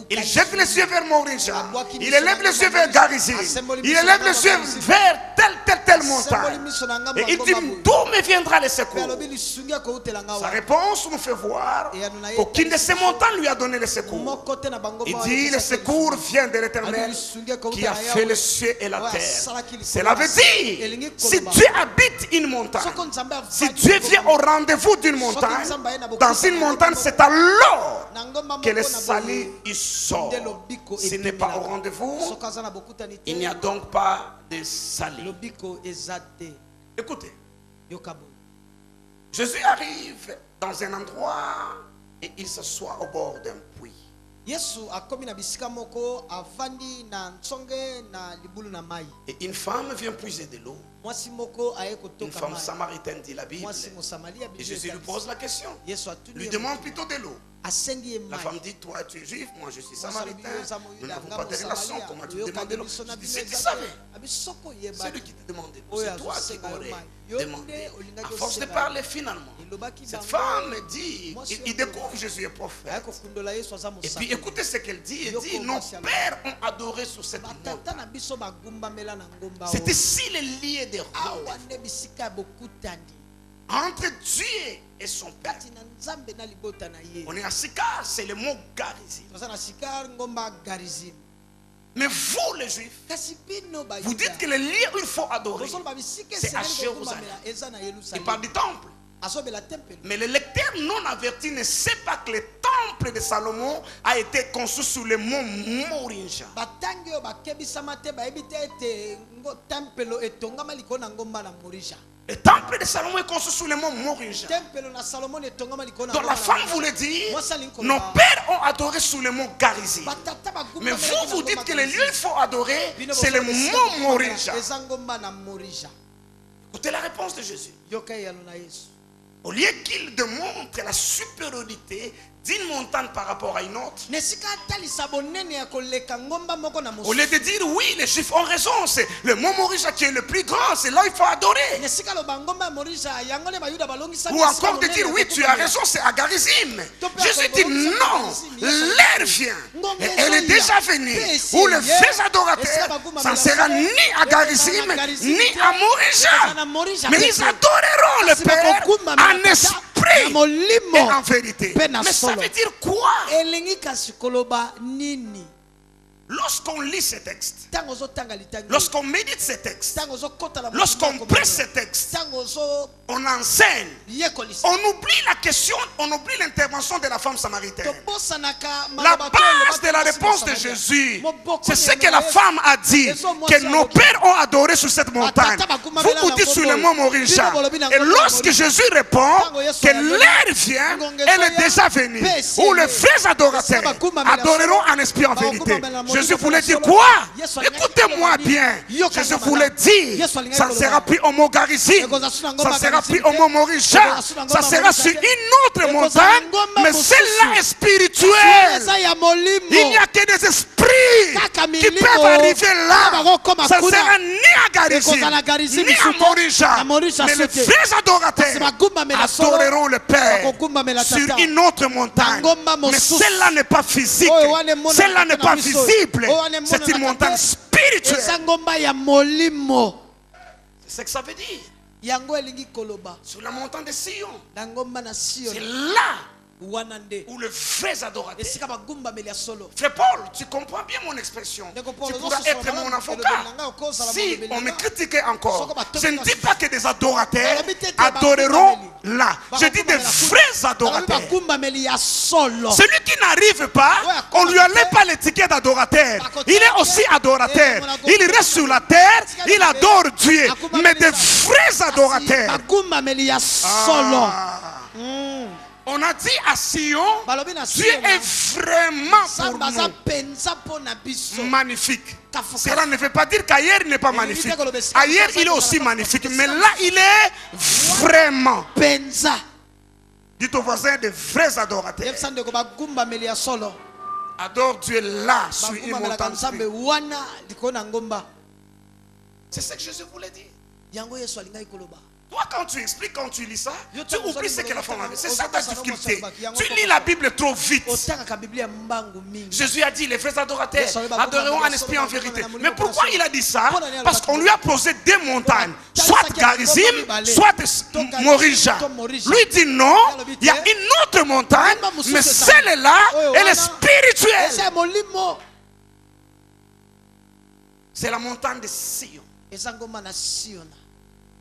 Il jette les yeux vers Morija, il élève les yeux vers Garizim, il élève les yeux vers telle montagne. Et il dit d'où me viendra le secours? Sa réponse nous fait voir qu'aucune de ces montagnes lui a donné le secours. Il dit le secours vient de l'Éternel qui a fait les cieux et la terre. Cela veut dire, si Dieu habite une montagne, si Dieu vient au rendez-vous d'une montagne, dans une montagne, c'est alors que le salut il sort. S'il n'est pas au rendez-vous, il n'y a donc pas de salut. Écoutez, Jésus arrive dans un endroit et il s'assoit au bord d'un puits. Et une femme vient puiser de l'eau. Une femme samaritaine, dit la Bible. Et Jésus lui pose la question. Lui demande plutôt de l'eau. La femme dit, toi tu es juif, moi je suis samaritain. Nous n'avons pas de relation, comment tu me demandes de l'eau? Je dis, si tu savais, c'est lui qui te demande de l'eau. C'est toi qui aurais demandé. À force de parler finalement, cette femme dit, il découvre Jésus est prophète. Et puis écoutez ce qu'elle dit. Elle dit, nos pères ont adoré sur cette montagne. C'est ici le lieu des rois. Entre Dieu et son Père. On est à Sikar, c'est le mot Garizim. Mais vous les Juifs, vous dites que le lieu où il faut adorer, c'est à Jérusalem. Il parle du temple. Mais le lecteur non averti ne sait pas que le temple de Salomon a été construit sur le mont Morinja. Le temple de Salomon est construit sur le mont Morinja. Donc la femme voulait dire, nos pères ont adoré sur le mont Garizim. Mais vous dites que le lieu qu'il faut adorer, c'est le mont Morinja. Écoutez la réponse de Jésus. Au lieu qu'il démontre la supériorité d'une montagne par rapport à une autre, au lieu de dire oui, les Juifs ont raison, c'est le mont Morinja qui est le plus grand, c'est là où il faut adorer. Ou encore de dire oui, tu as raison, c'est à Garizim. Jésus dit non, l'heure vient, et elle est déjà venue, où les vrais adorateurs, ça ne sera ni à Garizim, ni à Morinja, mais ils adoreront le Père en esprit et en vérité. Mais ça veut dire quoi? Lorsqu'on lit ces textes, lorsqu'on médite ces textes, lorsqu'on presse ces textes, on enseigne, on oublie la question, on oublie l'intervention de la femme samaritaine. La base de la réponse de Jésus, c'est ce que la femme a dit, que nos pères ont adoré sur cette montagne. Vous dites sur le mont Morinja. Et lorsque Jésus répond que l'heure vient, elle est déjà venue, où les vrais adorateurs adoreront en esprit en vérité. Jésus voulait dire quoi? Écoutez-moi bien. Jésus voulait dire, ça ne sera plus au mont Garizim, ça ne sera plus au mont Morinja, ça sera sur une autre montagne, mais celle-là est spirituelle. Il n'y a que des esprits qui peuvent arriver là. Ça ne sera ni à Garizim, ni à Morinja, mais les vrais adorateurs adoreront le Père sur une autre montagne. Mais celle-là n'est pas physique, celle-là n'est pas visible. C'est une montagne spirituelle. C'est ce que ça veut dire. Sur la montagne de Sion, c'est là où le vrai adorateur. Frère Paul, tu comprends bien mon expression. Tu pourras être mon avocat. Si on me critiquait encore, je ne dis pas que des adorateurs adoreront là. Je dis des vrais adorateurs. Celui qui n'arrive pas, on ne lui enlève pas l'étiquette d'adorateur. Il est aussi adorateur. Il reste sur la terre, il adore Dieu. Mais des vrais adorateurs. On a dit à Sion, Dieu est vraiment pour nous magnifique. Cela ne veut pas dire qu'ailleurs il n'est pas magnifique. Ailleurs il est aussi magnifique. Mais là il est vraiment. Dites au voisin de vrais adorateurs. Adore Dieu là sur une montagne. C'est ce que Jésus voulait dire. Toi, quand tu expliques, quand tu lis ça, tu oublies ce que la femme avait. C'est ça ta difficulté. Tu lis la Bible trop vite. Jésus a dit, les vrais adorateurs adoreront en esprit en vérité. Mais pourquoi il a dit ça? Parce qu'on lui a posé deux montagnes. Soit Garizim, soit Morinja. Lui dit non, il y a une autre montagne, mais celle-là, elle est spirituelle. C'est la montagne de Sion.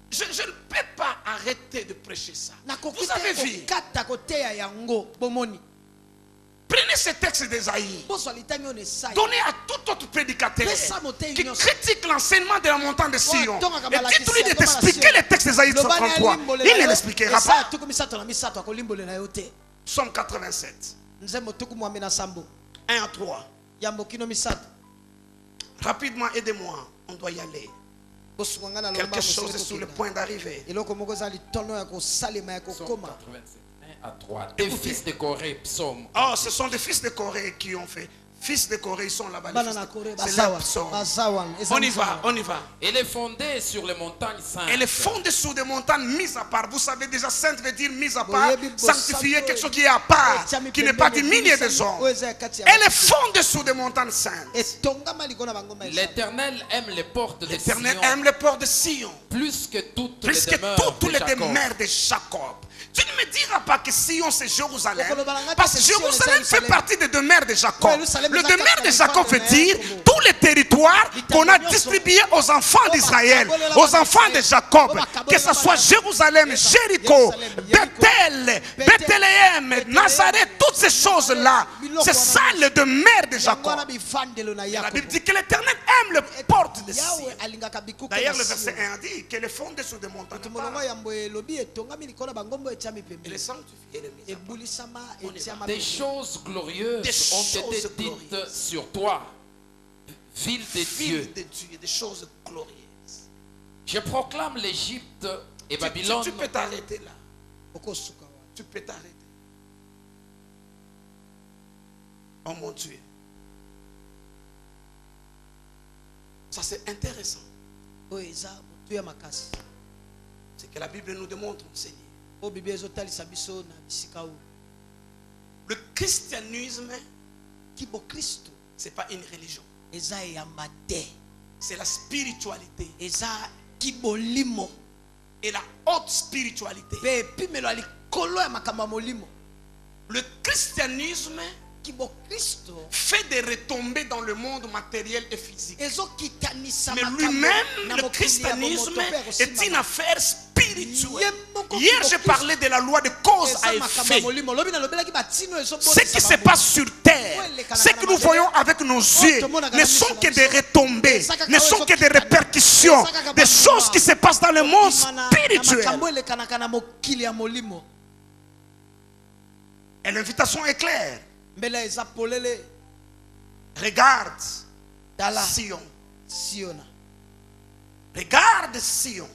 Je ne peux pas arrêter de prêcher ça. Vous avez vu. Prenez ce texte d'Ésaïe. Donnez à tout autre prédicateur qui critique l'enseignement de la montagne de Sion. Et dites-lui de t'expliquer le texte d'Ésaïe 33. Il ne l'expliquera pas. Psaume 87. 1 à 3. Rapidement, aidez-moi. On doit y aller. Quelque chose est sur le point d'arriver. Des fils de Corée, psaume. Oh, ce sont des fils de Corée qui ont fait. Fils de Corée, ils sont là-bas. C'est leur psaume. On y va, on y va. Elle est fondée sur les montagnes saintes. Elle est fondée sur des montagnes mises à part. Vous savez déjà, sainte veut dire mise à part. Sanctifier, quelque chose qui est à part, qui n'est pas du milieu des hommes. Elle est fondée sur des montagnes saintes. L'Éternel aime les portes de Sion. L'Éternel aime les portes de Sion. Plus que toutes les demeures de Jacob. Tu ne me diras pas que Sion c'est Jérusalem. Parce que Jérusalem fait partie des demeures de Jacob. Le demeure de Jacob veut dire tous les territoires qu'on a distribués aux enfants d'Israël, aux enfants de Jacob. Que ce soit Jérusalem, Jéricho, Bethel, Bethléem, Nazareth, toutes ces choses-là. C'est ça le demeure de Jacob. La Bible dit que l'Éternel aime les portes de Sion. D'ailleurs, le verset 1 dit qu'elle est fondée sur des montagnes. Elle est sanctifiée. Des choses glorieuses ont été dites sur toi, ville de Dieu. Des choses glorieuses. Je proclame l'Égypte et Babylone. Tu peux t'arrêter là. Tu peux t'arrêter. Oh mon Dieu. Ça c'est intéressant. C'est que la Bible nous démontre, Seigneur. Le christianisme, c'est pas une religion. C'est la spiritualité. Et la haute spiritualité. Le christianisme fait des retombées dans le monde matériel et physique. Mais lui-même, le christianisme est une affaire spirituelle. Hier, j'ai parlé de la loi de cause à effet. Ce qui se passe sur terre, ce que nous voyons avec nos yeux, ne sont que des retombées, ne sont que des répercussions, des choses qui se passent dans le monde spirituel. Et l'invitation est claire. Regarde Sion. Regarde Sion.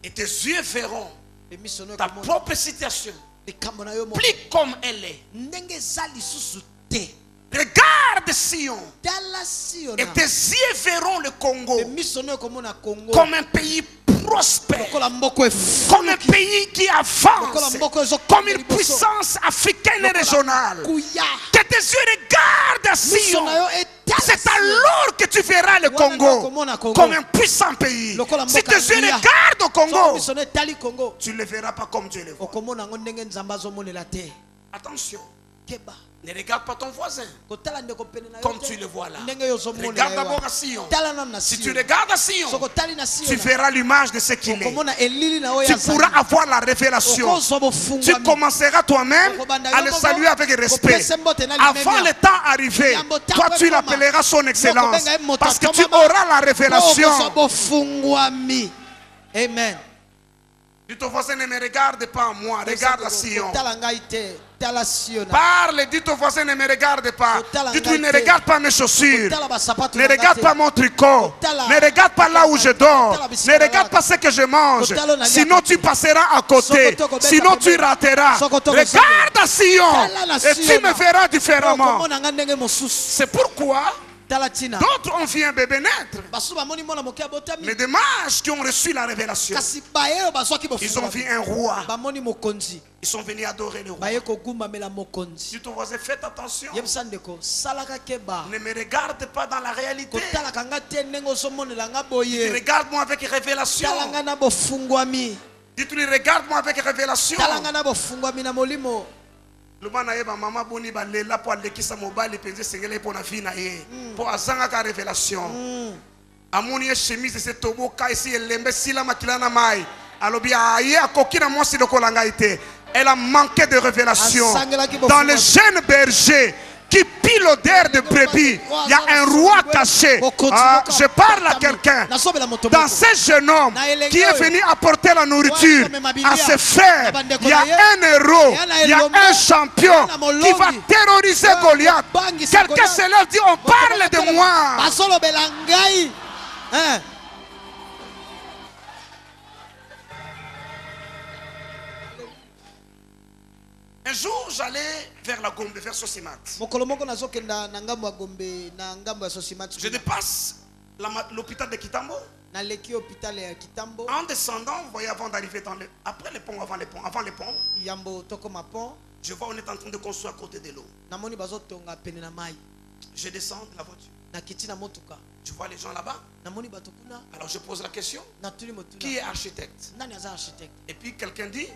Et tes yeux verront ta propre situation. Plus comme elle est. Regarde Sion. Et tes yeux verront le Congo comme un pays prospère, comme un pays qui avance, comme une puissance africaine et régionale. Que tes yeux regardent Sion. C'est alors que tu verras le Congo comme un puissant pays. Si tes yeux regardent au Congo, tu ne le verras pas comme Dieu le voit. Attention. Ne regarde pas ton voisin comme tu le vois là. Regarde d'abord à Sion. Si tu regardes à Sion, tu verras l'image de ce qu'il est. Tu pourras avoir la révélation. Tu commenceras toi-même à le saluer avec respect. Avant le temps arrivé, toi tu l'appelleras son excellence. Parce que tu auras la révélation. Amen. Dis ton voisin, ne me regarde pas moi, regarde à Sion. Parle, dis ton voisin, ne me regarde pas. Dis-lui, ne regarde pas mes chaussures. Ne regarde pas mon tricot. Ne regarde pas là où je dors. Ne regarde pas ce que je mange. Sinon tu passeras à côté. Sinon tu rateras. Regarde à Sion et tu me verras différemment. C'est pourquoi d'autres ont vu un bébé naître, mais des mages qui ont reçu la révélation, ils ont vu un roi. Ils sont venus adorer le roi. Si ton voisin, faites attention. Ne me regarde pas dans la réalité. Regarde-moi avec révélation. Dis-lui, regarde-moi avec révélation. Lubana yeba mama boni ba lela po alekisa mobali penze sengele po na vie na ye po azanga ka révélation amoni ye chemise se toboka esi elembe sila makila na mai alobi aye akoki na mwasi lokola ngai te. Elle a manqué de révélation dans le jeune berger qui pue l'odeur de brebis. Il y a un roi caché. Je parle à quelqu'un. Dans ce jeune homme qui est venu apporter la nourriture à ses frères, il y a un héros, il y a un champion qui va terroriser Goliath. Quelqu'un se lève et dit, on parle de moi. Un jour, j'allais vers la Gombe, vers Sosimat. Je dépasse l'hôpital de Kitambo. En descendant, vous voyez, avant d'arriver après les ponts, avant les ponts, je vois on est en train de construire à côté de l'eau. Je descends de la voiture. Je vois les gens là-bas. Alors je pose la question, qui est architecte? Et puis quelqu'un dit,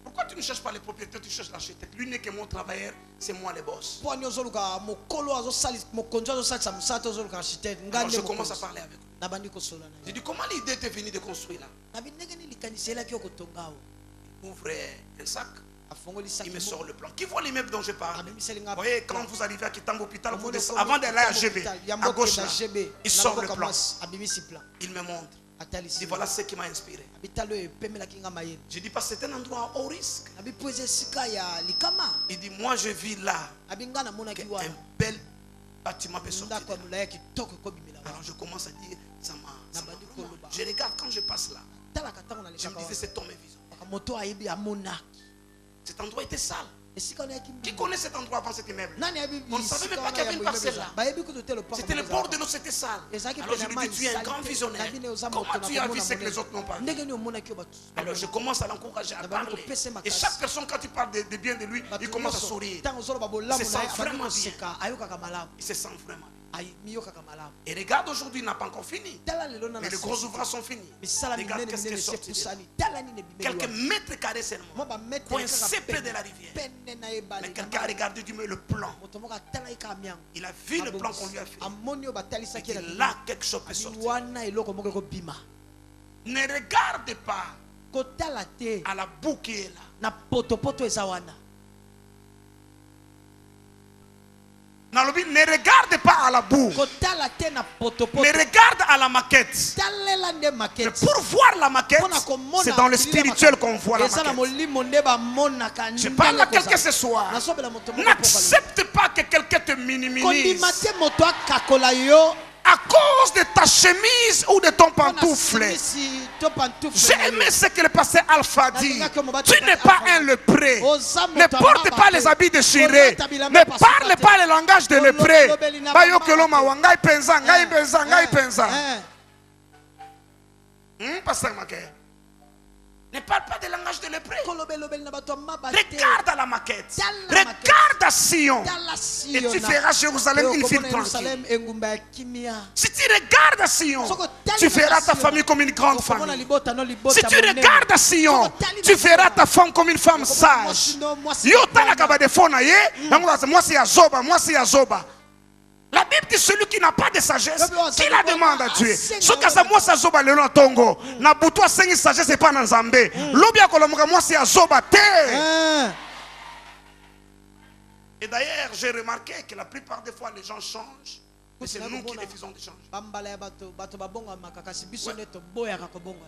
pourquoi tu ne cherches pas les propriétaires, tu cherches l'architecte? Lui n'est que mon travailleur, c'est moi le boss. Alors je commence à parler avec lui. J'ai dit, comment l'idée t'est venue de construire là? Il ouvre un sac, il me sort le plan. Qui voit l'immeuble dont je parle? Vous voyez, quand vous arrivez à Kitambo Hôpital, avant d'aller à GB, à gauche là, il sort le plan. Il me montre. Il dit, voilà ce qui m'a inspiré. Je dis, parce que c'est un endroit au risque. Il dit, moi je vis là. Un bel bâtiment peut sortir. Alors je commence à dire, ça m'a. Je regarde quand je passe là. Je me disais, cet homme est vivant. Cet endroit était sale. Qui connaît cet endroit avant cet immeuble? On ne savait même pas qu'il y avait une parcelle là. C'était le bord de l'eau, c'était sale. Alors je lui dis, tu es un grand visionnaire. Comment tu as vu ce que les autres n'ont pas vu? Alors je commence à l'encourager à parler. Et chaque personne, quand il parle de bien de lui, il commence à sourire. Il se sent vraiment bien. Il se sent vraiment bien. Et regarde, aujourd'hui, il n'a pas encore fini. Mais les gros ouvrages sont finis. Regarde qu'est-ce qui est sorti de là. Quelques mètres carrés seulement. Coincé près de la rivière. Mais quelqu'un a regardé du moins le plan. Il a vu le plan qu'on lui a fait. Et là, quelque chose peut sortir. Ne regarde pas à la boue qui est là. Ne regarde pas à la boue. Mais regarde à la maquette. Mais pour voir la maquette, c'est dans le spirituel qu'on voit la maquette. Je parle à quelqu'un ce soir. N'accepte pas que quelqu'un te minimise à cause de ta chemise ou de ton pantoufle. J'ai aimé ce que le pasteur Alpha dit. Tu n'es pas un lépré. Ne porte pas les habits déchirés. Ne parle pas le langage de lépré. Pasteur Maquet, ne parle pas de langage de lépré. Regarde à la maquette. Regarde à Sion. Et tu feras Jérusalem une ville tranquille. Si tu regardes à Sion, tu feras ta famille comme une grande famille. Si tu regardes à Sion, tu feras ta femme comme une femme sage. La Bible dit celui qui n'a pas de sagesse, qui la demande à Dieu. Ce que ça moi ça zoba le tongo. Na buto sengi sagesse c'est pas dans Zambé. Lobia kolomuka moi c'est azoba te. Et d'ailleurs, j'ai remarqué que la plupart des fois les gens changent. Mais c'est nous qui refusons de changer.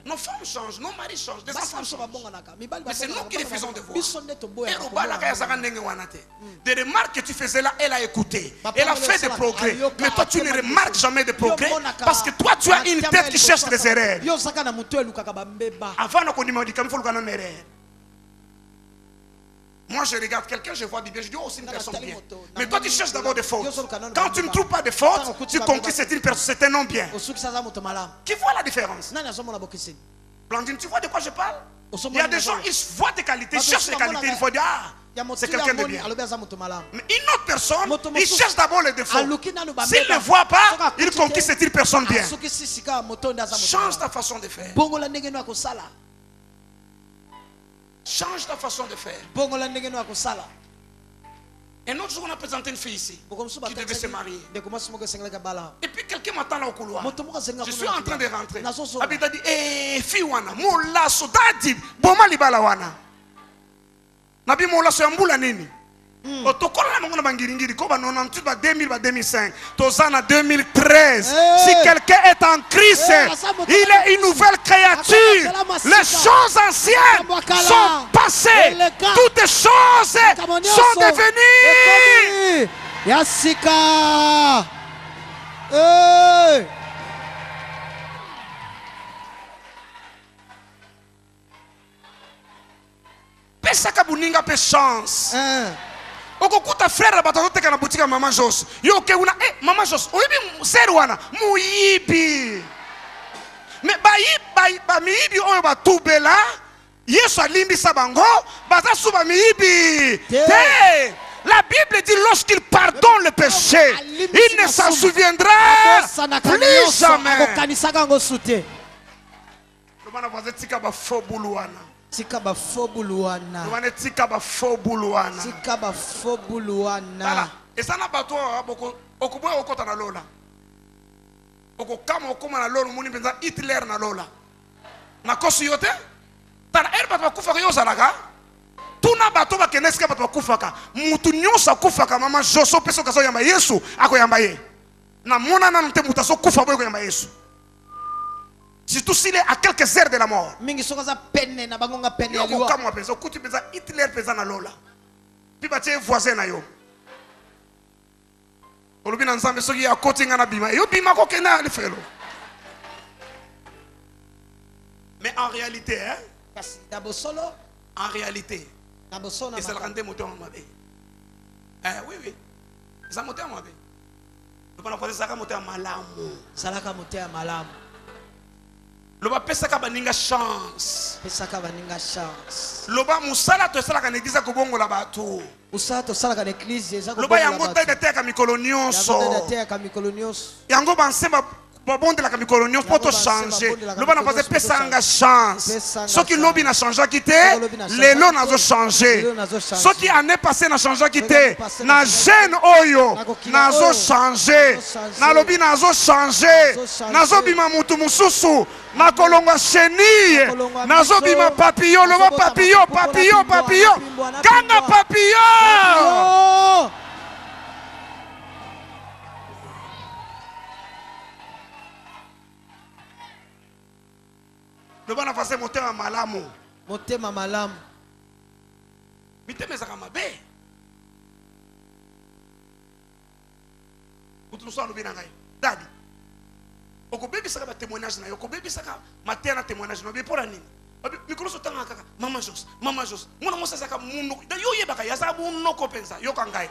Nos femmes changent, nos maris changent, des enfants changent. Mais c'est nous qui refusons de voir. Des remarques que tu faisais là, elle a écouté. Elle a fait des progrès. Mais toi, tu ne remarques jamais de progrès. Parce que toi, tu as une tête qui cherche des erreurs. Avant, on a dit qu'il faut le erreur. Moi je regarde quelqu'un, je vois du bien, je dis oh c'est une personne bien. Mais toi tu cherches d'abord des fautes. Quand tu ne trouves pas de fautes, tu conclus c'est une personne, c'est un homme bien. Qui voit la différence? Blandine, tu vois de quoi je parle? Il y a des gens, ils voient des qualités, ils cherchent des qualités, ils vont dire ah c'est quelqu'un de bien. Mais une autre personne, il cherche d'abord les défauts. S'il ne voit pas, il conclut c'est une personne bien. Change ta façon de faire. Change ta façon de faire. Un autre jour, on a présenté une fille ici qui devait se marier. Et puis quelqu'un m'attend là au couloir. Je suis en train de rentrer. Abid a dit, fille wana, moula sodadi, boma libala wana. Nabi moula so yambula nini. Otokola na ngona bangiringiri ko ba 98 ba 2000 ba 2005. Tozana 2013. Si quelqu'un est en Christ, il est une nouvelle créature. Les choses anciennes sont passées. Toutes les choses sont devenues. Yasika. Pesaka buninga pe chance. Okokuta frère bato teka na boutique Maman Jos. Yo ke una Maman Jos, oyibi serwana muyibi. Mais ba miyibi oyo ba tubela, Yesu alimbisa bango, baza suba miyibi. La Bible dit lorsqu'il pardonne le péché, il ne s'en souviendra plus jamais. Tika ba fobuluana. Tika ba fobuluana. Et ça n'a pas toi beaucoup. Okuboya okota na lola. Okokama okoma na lola muni penza Hitler na lola. Na kosu yote? Tana bato bakufa yo zalaka. Tuna bato bakeneska bato bakufaka. Mutu nyosa kufaka Mama Joso peso kaso yamba Yesu akoyamba ye. Na mona na nte mutaso kufa boyo yamba Yesu. Surtout s'il est à quelques heures de la mort. Mingi sokaza penne na bangonga penne ya liwa. Yo kama penza kuti penza Hitler penza na lola. Pi batie voisin na yo. Olubi na nzambe soki ya kotinga na bima. Yo bima ko kena le felo. Mais en réalité en réalité et ça le rendait moteur en mabe. Oui oui. Ça moteur en mabe. Le pas faire ça moteur malamu. Salaka moteur malamu. Loba pesaka baninga chance. Pesaka baninga chance. Loba musala to salaka n'eglise ko bongo la bato. Musala to salaka n'eglise eza ko bongo la bato. Loba yango tete ka mikolo nyonso. Yango tete ka mikolo nyonso. Yango bansemba bon de la camicolonie pour tout changer. Le bon a fait une chance. Ce qui lobby n'a changé quitté, les lots n'a changé. Ce qui année passée n'a changé quitté, n'a jeune oyo n'a changé. N'a lobby n'a changé. N'a zobima mutu mususu. N'a kolonga chenille. N'a zobima papillon. Le papillon, papillon, papillon. Ganga papillon. Le bon a fait monter un malamu. Monter ma malamu. Miteme zaka mabe. Utu so alobi na ngai. Daddy. Oko bébé saka ba témoignage na yo. Oko bébé saka matin na témoignage na. Be pour nini? Mikolo so tanga kaka. Maman Jos. Maman Jos. Mona mosa saka muno. Da yo yebaka ya sa muno ko pensa. Yo ka ngai.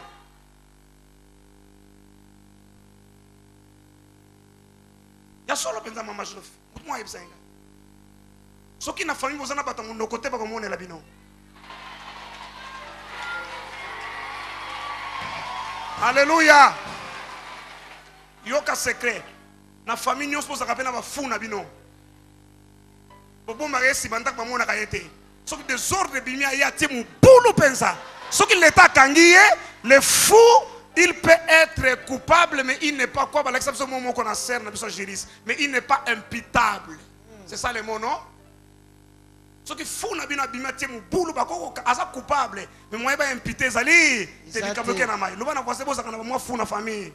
Ya solo pensa Maman Jos. Mutu mo yebisa ngai. Ce qui n'a pas famille, vous en avez pas de côté, pas comme on est là, bino. Alléluia. Yoka secret. Na famille, nous sommes appelés à fou na bino. Bobo marié si bandak ba mona kayete. Ce qui désordre de bimia ya timu boulou pensa. Ce qui l'état kangié, le fou, il peut être coupable, mais il n'est pas quoi, l'exception moment qu'on a serre na biso juris, mais il n'est pas imputable. C'est ça le mot, non? Ce qui fou na bino bimia timu boulou bako asa coupable, mais moi ba imputé zali, c'est du kabloké na mai. Loba na voice bosa kana moi fou na famille.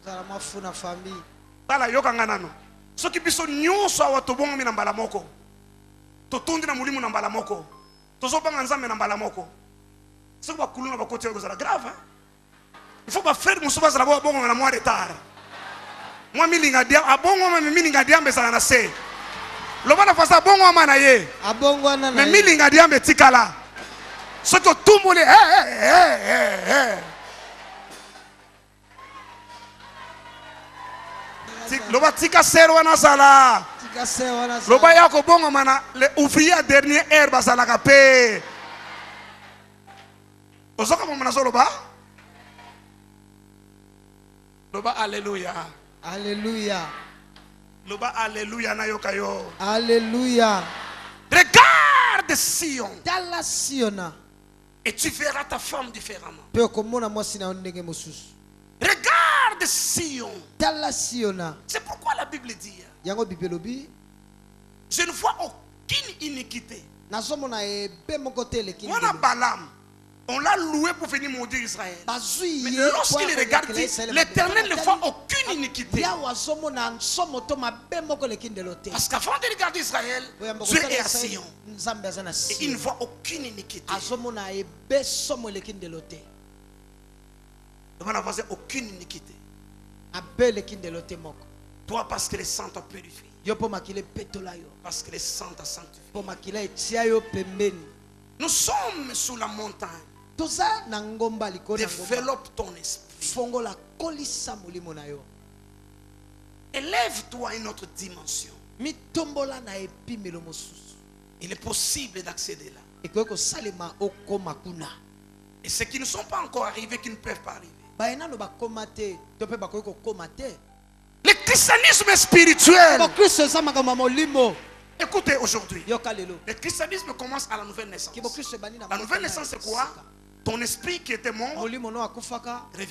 Zala moi fou na famille. Tala yoka nganano. Ce qui biso nyonso wa tobongo mi na mbala moko. Totundi na mulimu na mbala moko. Tozobanga nzambe na mbala moko. Ce qui va couler na bakoti ko zala grave. Il faut ba frère musuba zala bo bongo na moi retard. Moi milinga dia abongo ma milinga dia mbesa na se. Loba na fasa bongo ama na ye. Abongo na na. Mais milinga dia mbetikala. Ce que tout le monde Loba tika serwa na sala. Tika serwa na sala. Loba yako bongo mana le ouvrier dernier heure basala kapé. Ozoka mo mana loba? Loba alléluia. Alléluia. Loba alléluia na yoka yo. Alléluia. Regarde Sion. Dala Siona. Et tu verras ta femme différemment. Peu komona mwasi na ndenge mosusu. Regarde Sion. C'est pourquoi la Bible dit je ne vois aucune iniquité. Moi, Balaam, On l'a loué pour venir maudire Israël. Mais lorsqu'il regarde, l'Éternel ne voit aucune iniquité. Parce qu'avant de regarder Israël, Dieu est à Sion. Et il ne voit aucune iniquité. Devant la voisine, aucune iniquité. Toi, parce que le sang t'a purifié. Parce que le sang t'a sanctifié. Nous sommes sous la montagne. Développe ton esprit. Élève-toi à une autre dimension. Il est possible d'accéder là. Et ceux qui ne sont pas encore arrivés, qui ne peuvent pas arriver. Le christianisme spirituel. Écoutez aujourd'hui. Le christianisme commence à la nouvelle naissance. La nouvelle naissance, c'est quoi? Ton esprit qui était mort revient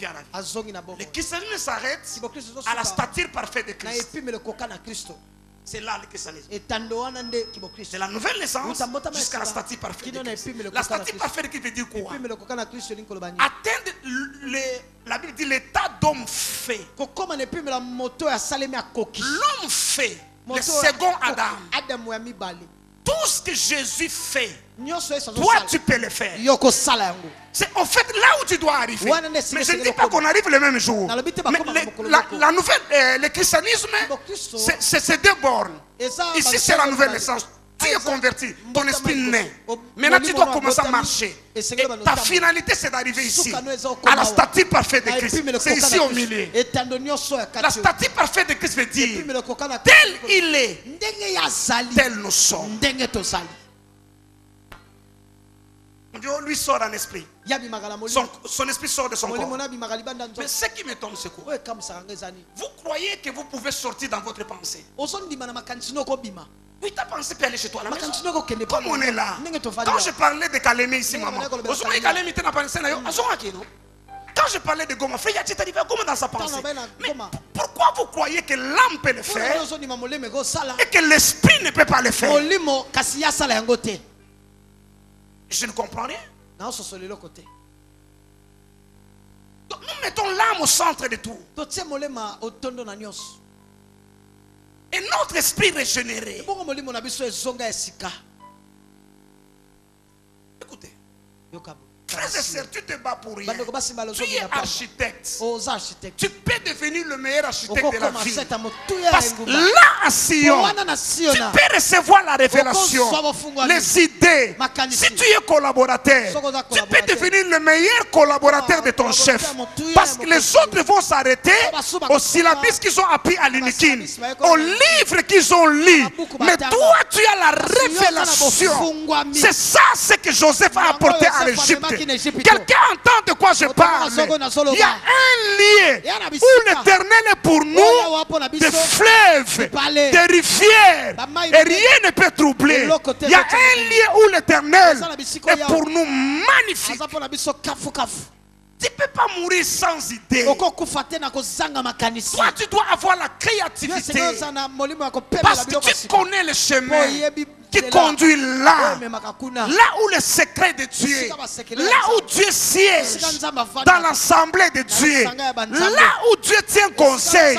à la vie. Le christianisme s'arrête à la stature parfaite de Christ. C'est là le christianisme. C'est la nouvelle naissance jusqu'à la stature parfaite de Christ. La stature parfaite de Christ veut dire quoi? Atteindre la Bible dit l'état d'homme fait. L'homme fait. Le second Adam. Tout ce que Jésus fait, toi tu peux le faire. C'est en fait là où tu dois arriver. Mais je ne dis pas qu'on arrive le même jour. Mais la nouvelle, le christianisme, c'est deux bornes. Ici c'est la nouvelle naissance. Tu es converti, ton esprit naît. Maintenant tu dois commencer à marcher. Et ta finalité c'est d'arriver ici, à la stature parfaite de Christ. C'est ici au milieu. La stature parfaite de Christ veut dire, tel il est, tel nous sommes. Dieu lui sort d'un esprit. Son esprit sort de son corps. Mais ce qui m'étonne, c'est quoi? Vous croyez que vous pouvez sortir dans votre pensée? Oui, ta pensée peut aller chez toi à la maison. Comme on est là. Quand je parlais de Kalémé ici, maman, quand je parlais de Goma, frère, tu t'arrives à Goma dans sa pensée. Mais pourquoi vous croyez que l'âme peut le faire et que l'esprit ne peut pas le faire? Je ne comprends rien. Donc, nous mettons l'âme au centre de tout. Et notre esprit régénéré. Écoutez. Frères et sœurs, tu te bats pour rien. Tu es architecte. Tu peux devenir le meilleur architecte de la vie. Parce que là, à Sion, tu peux recevoir la révélation, les idées. Si tu es collaborateur, tu peux devenir le meilleur collaborateur de ton chef. Parce que les autres vont s'arrêter au syllabus qu'ils ont appris à l'Inikin, au livre qu'ils ont lu. Mais toi, tu as la révélation. C'est ça ce que Joseph a apporté à l'Égypte. Quelqu'un entend de quoi je parle? Il y a un lieu où l'Éternel est pour nous des fleuves, des rivières, et rien ne peut troubler. Il y a un lieu où l'Éternel est pour nous magnifique. Tu ne peux pas mourir sans idée. Toi, tu dois avoir la créativité. Parce que tu connais le chemin qui conduit là. Là où le secret de Dieu. Là où Dieu siège. Dans l'assemblée de Dieu. Là où Dieu tient conseil.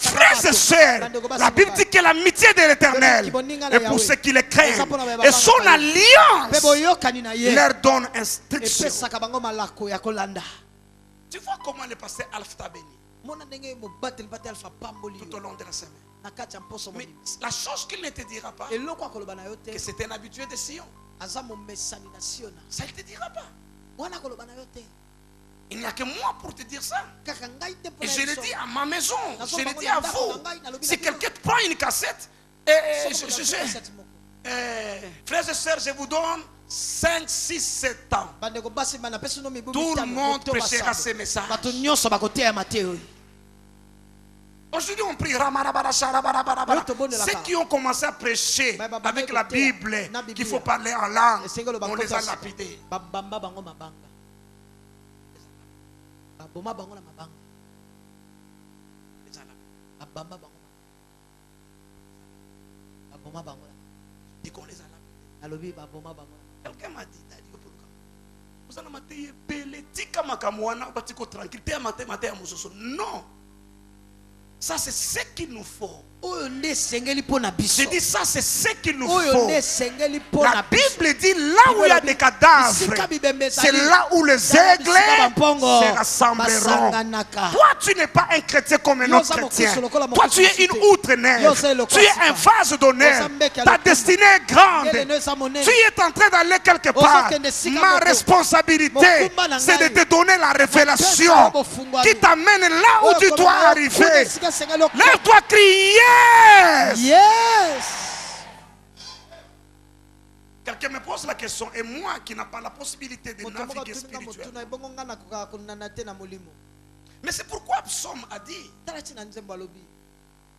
Frères et sœurs, la Bible dit que l'amitié de l'Éternel est pour ceux qui le craignent. Et son alliance leur donne instruction. Tu vois comment le pasteur Alpha t'a béni tout au long de la semaine. Mais la chose qu'il ne te dira pas, que c'est un habitué de Sion, ça il ne te dira pas. Il n'y a que moi pour te dire ça. Et je le dis à ma maison, je le dis à vous. Si quelqu'un prend une cassette, frères et sœurs, je vous donne 5, 6, 7 ans. Tout le monde prêchera ces messages. Aujourd'hui, on prie. Ceux qui ont commencé à prêcher avec la Bible, qu'il faut parler en langue, on les a lapidés. Dit qu'on les a lapidés. Quelqu'un m'a dit, Non. Ça, c'est ce qu'il nous faut. J'ai dit ça, c'est ce qu'il nous faut. La Bible dit là où il y a des cadavres, c'est là où les aigles se rassembleront. Toi, tu n'es pas un chrétien comme un autre chrétien. Toi, tu es une outre neuve. Tu es un vase d'honneur. Ta destinée est grande. Tu es en train d'aller quelque part. Ma responsabilité, c'est de te donner la révélation qui t'amène là où tu dois arriver. Lève-toi, crie yes! Yes! Quelqu'un me pose la question, et moi qui n'ai pas la possibilité de naviguer spirituellement. Mais c'est pourquoi Psaume a dit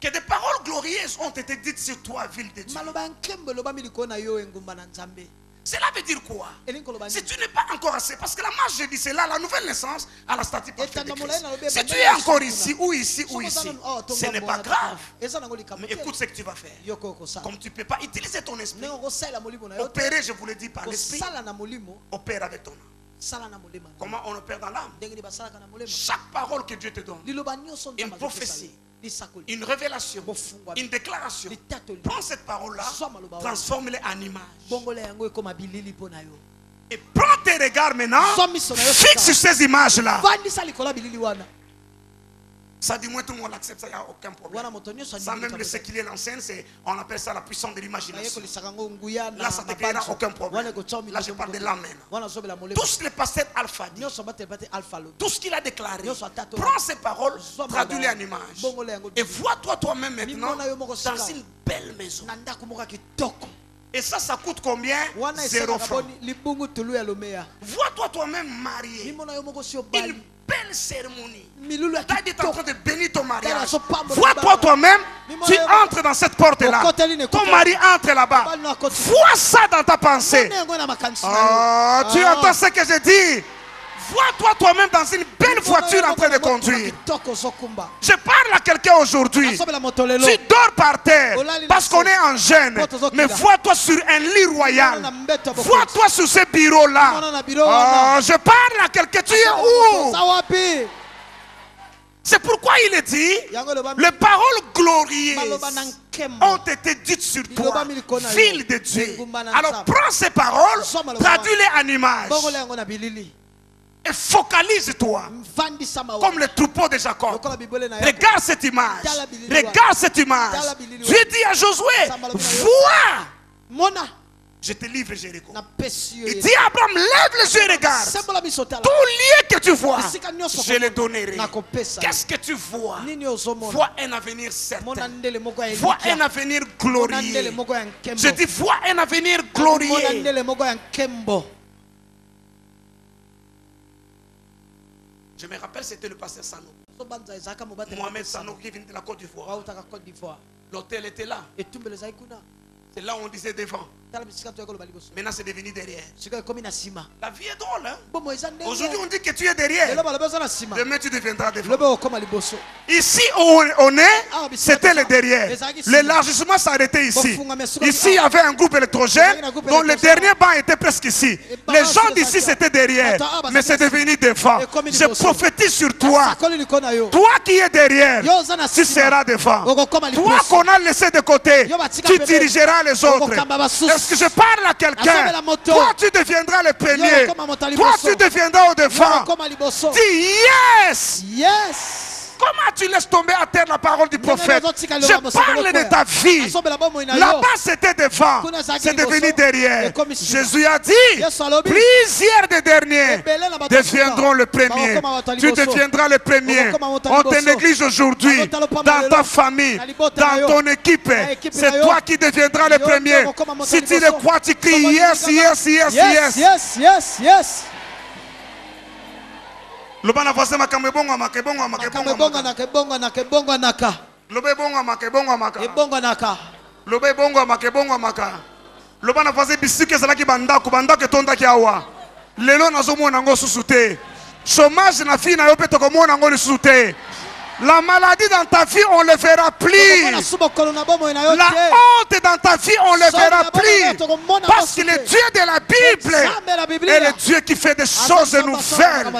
que des paroles glorieuses ont été dites sur toi, ville de Dieu. Cela veut dire quoi? Si tu n'es pas encore assez, parce que la marche, je dis, c'est là la nouvelle naissance à la statue parfaite de Christ. Si tu es encore ici, ou ici, ou ici, ce n'est pas grave. Mais écoute ce que tu vas faire. Comme tu ne peux pas utiliser ton esprit, opérer, je vous le dis par l'esprit, opère avec ton âme. Comment on opère dans l'âme? Chaque parole que Dieu te donne, une prophétie, une révélation, une déclaration, prends cette parole-là, transforme-les en image. Et prends tes regards maintenant, fixe sur ces images-là. Ça dit, moi tout le monde accepte ça, il n'y a aucun problème. Ça même le séculier l'enseigne, on appelle ça la puissance de l'imagination. Là, ça ne te créera aucun problème. Là, je parle de l'âme maintenant. Tout ce que le pasteur Alpha dit, tout ce qu'il a déclaré, prends ces paroles, traduis-les en image. Et vois-toi toi-même maintenant dans une belle maison. Et ça coûte combien? 0 francs. Vois-toi toi-même marié. Une belle cérémonie. Tu es en train de bénir ton mariage. Vois-toi toi-même, tu entres dans cette porte-là. Ton mari entre là-bas. Vois ça dans ta pensée. Tu entends ce que je dis? Vois-toi toi-même dans une belle voiture en train de conduire. Je parle à quelqu'un aujourd'hui. Tu dors par terre parce qu'on est en jeûne. Mais vois-toi sur un lit royal. Vois-toi sur ce bureau-là. Je parle à quelqu'un. Tu es où? C'est pourquoi il est dit, les paroles glorieuses ont été dites sur toi, ville de Dieu. Alors prends ces paroles, traduis-les en images. Et focalise-toi comme le troupeau de Jacob. Regarde cette image. Regarde cette image. Dieu dit à Josué, vois. Je te livre Jéricho. Il dit à Abraham, lève les yeux et regarde. Tout lieu que tu vois, je le donnerai. Qu'est-ce que tu vois? Vois un avenir certain. Vois un avenir glorieux. Je dis, vois un avenir glorieux. Je me rappelle, c'était le pasteur Sano. Mohamed Sano qui vient de la Côte d'Ivoire. L'hôtel était là. C'est là où on disait devant. Maintenant c'est devenu derrière. La vie est drôle, hein? Aujourd'hui on dit que tu es derrière. Demain tu deviendras devant. Ici où on est, c'était le derrière. L'élargissement s'est arrêté ici. Ici il y avait un groupe électrogène dont le dernier banc était presque ici. Les gens d'ici c'était derrière. Mais c'est devenu devant. Je prophétise sur toi. Toi qui es derrière, tu seras devant. Toi qu'on a laissé de côté, tu dirigeras les autres. Est-ce que je parle à quelqu'un? Toi tu deviendras le premier. Toi tu deviendras au devant. Dis yes. Yes. Comment tu laisses tomber à terre la parole du prophète? Je parle de ta vie. Là-bas c'était devant, c'est devenu derrière. Jésus a dit, plusieurs des derniers deviendront le premier. Tu deviendras le premier. On te néglige aujourd'hui dans ta famille, dans ton équipe. C'est toi qui deviendras le premier. Si tu le crois, tu cries yes, yes, yes, yes. Yes, yes, yes. Lobana voisin makambe bongo makebongo makebongo nakebongo naka. Lobe bongo makebongo maka. Ebongo naka. Lobe bongo makebongo maka. Lobana voisin bisike zalaki bandako bandako etondaki awa. Lelo nazomona ngo susu te. Chômage na fille na yo pe tokomona ngo lisusu te. La maladie dans ta vie, on ne le verra plus. La honte dans ta vie, on ne le verra plus. Parce que le Dieu de la Bible est le Dieu qui fait des choses nouvelles.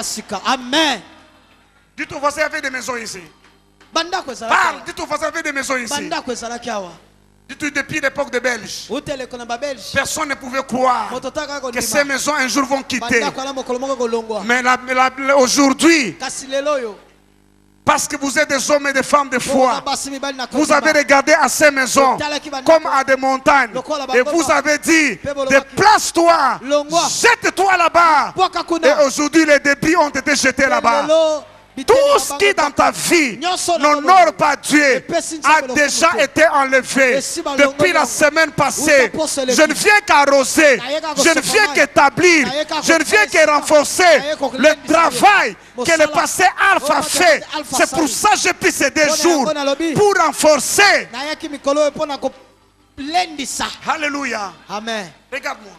Amen. Dites au voisin, il y avait des maisons ici. Parle, dites au voisin, il y avait des maisons ici. Dites depuis l'époque des Belges. Personne ne pouvait croire que ces maisons un jour vont quitter. Mais aujourd'hui, parce que vous êtes des hommes et des femmes de foi, vous avez regardé à ces maisons comme à des montagnes. Et vous avez dit, déplace-toi, jette-toi là-bas. Et aujourd'hui, les débris ont été jetés là-bas. Tout ce qui dans ta vie n'honore pas Dieu a déjà été enlevé. Depuis la semaine passée, je ne viens qu'arroser, je ne viens qu'établir, je ne viens que renforcer le travail que le pasteur Alpha fait. C'est pour ça que j'ai pris ces 2 jours pour renforcer. Alléluia. Amen. Regarde-moi.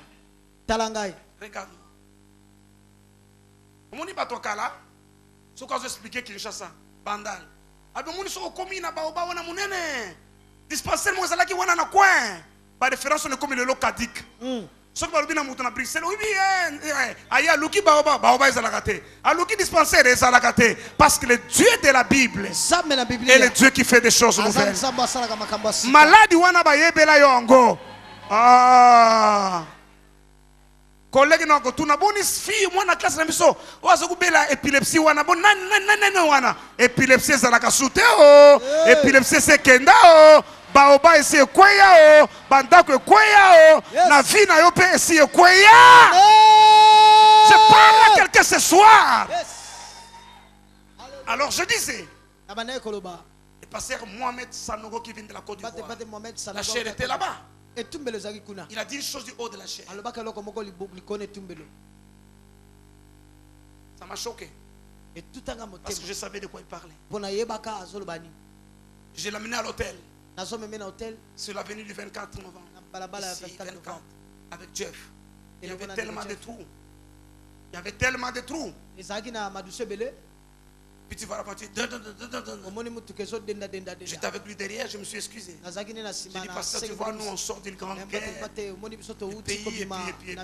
Regarde-moi. Ce que j'ai expliqué Kinshasa, Bandal. Alors, mon iso komi na baoba wana munene. Dispensaire mo zalaki wana na coin. Ba référence on est comme le locadik. Ce que ba lobina mutu na Bruxelles. Oui bien. Aya luki baoba ezalakate. A luki dispensaire ezalakate parce que le Dieu de la Bible est le Dieu qui fait des choses nouvelles. Maladi wana ba yebela yongo. Ah. Collègue non tu na boni fille moi na classe na biso wazo kubela épilepsie wana bon nan wana épilepsie za la kasute o épilepsie c'est kenda o baoba esi ekweya o bandako ekweya o na vie na yo pe esi ekweya. Je parle à quelqu'un ce soir. Alors je disais le pasteur Mohamed Sanogo qui vient de la Côte d'Ivoire, la chair était là-bas. Il a dit une chose du haut de la chair. Ça m'a choqué. Parce que je savais de quoi il parlait. Je l'ai amené à l'hôtel. Sur l'avenue du 24 novembre. Ici, 24, avec Jeff. Il y avait tellement de trous. Il y avait tellement de trous. Puis tu vas repartir. J'étais avec lui derrière, je me suis excusé. J'ai dit, pasteur, tu vois, nous on sort d'une grande guerre. Le pays, et puis il n'a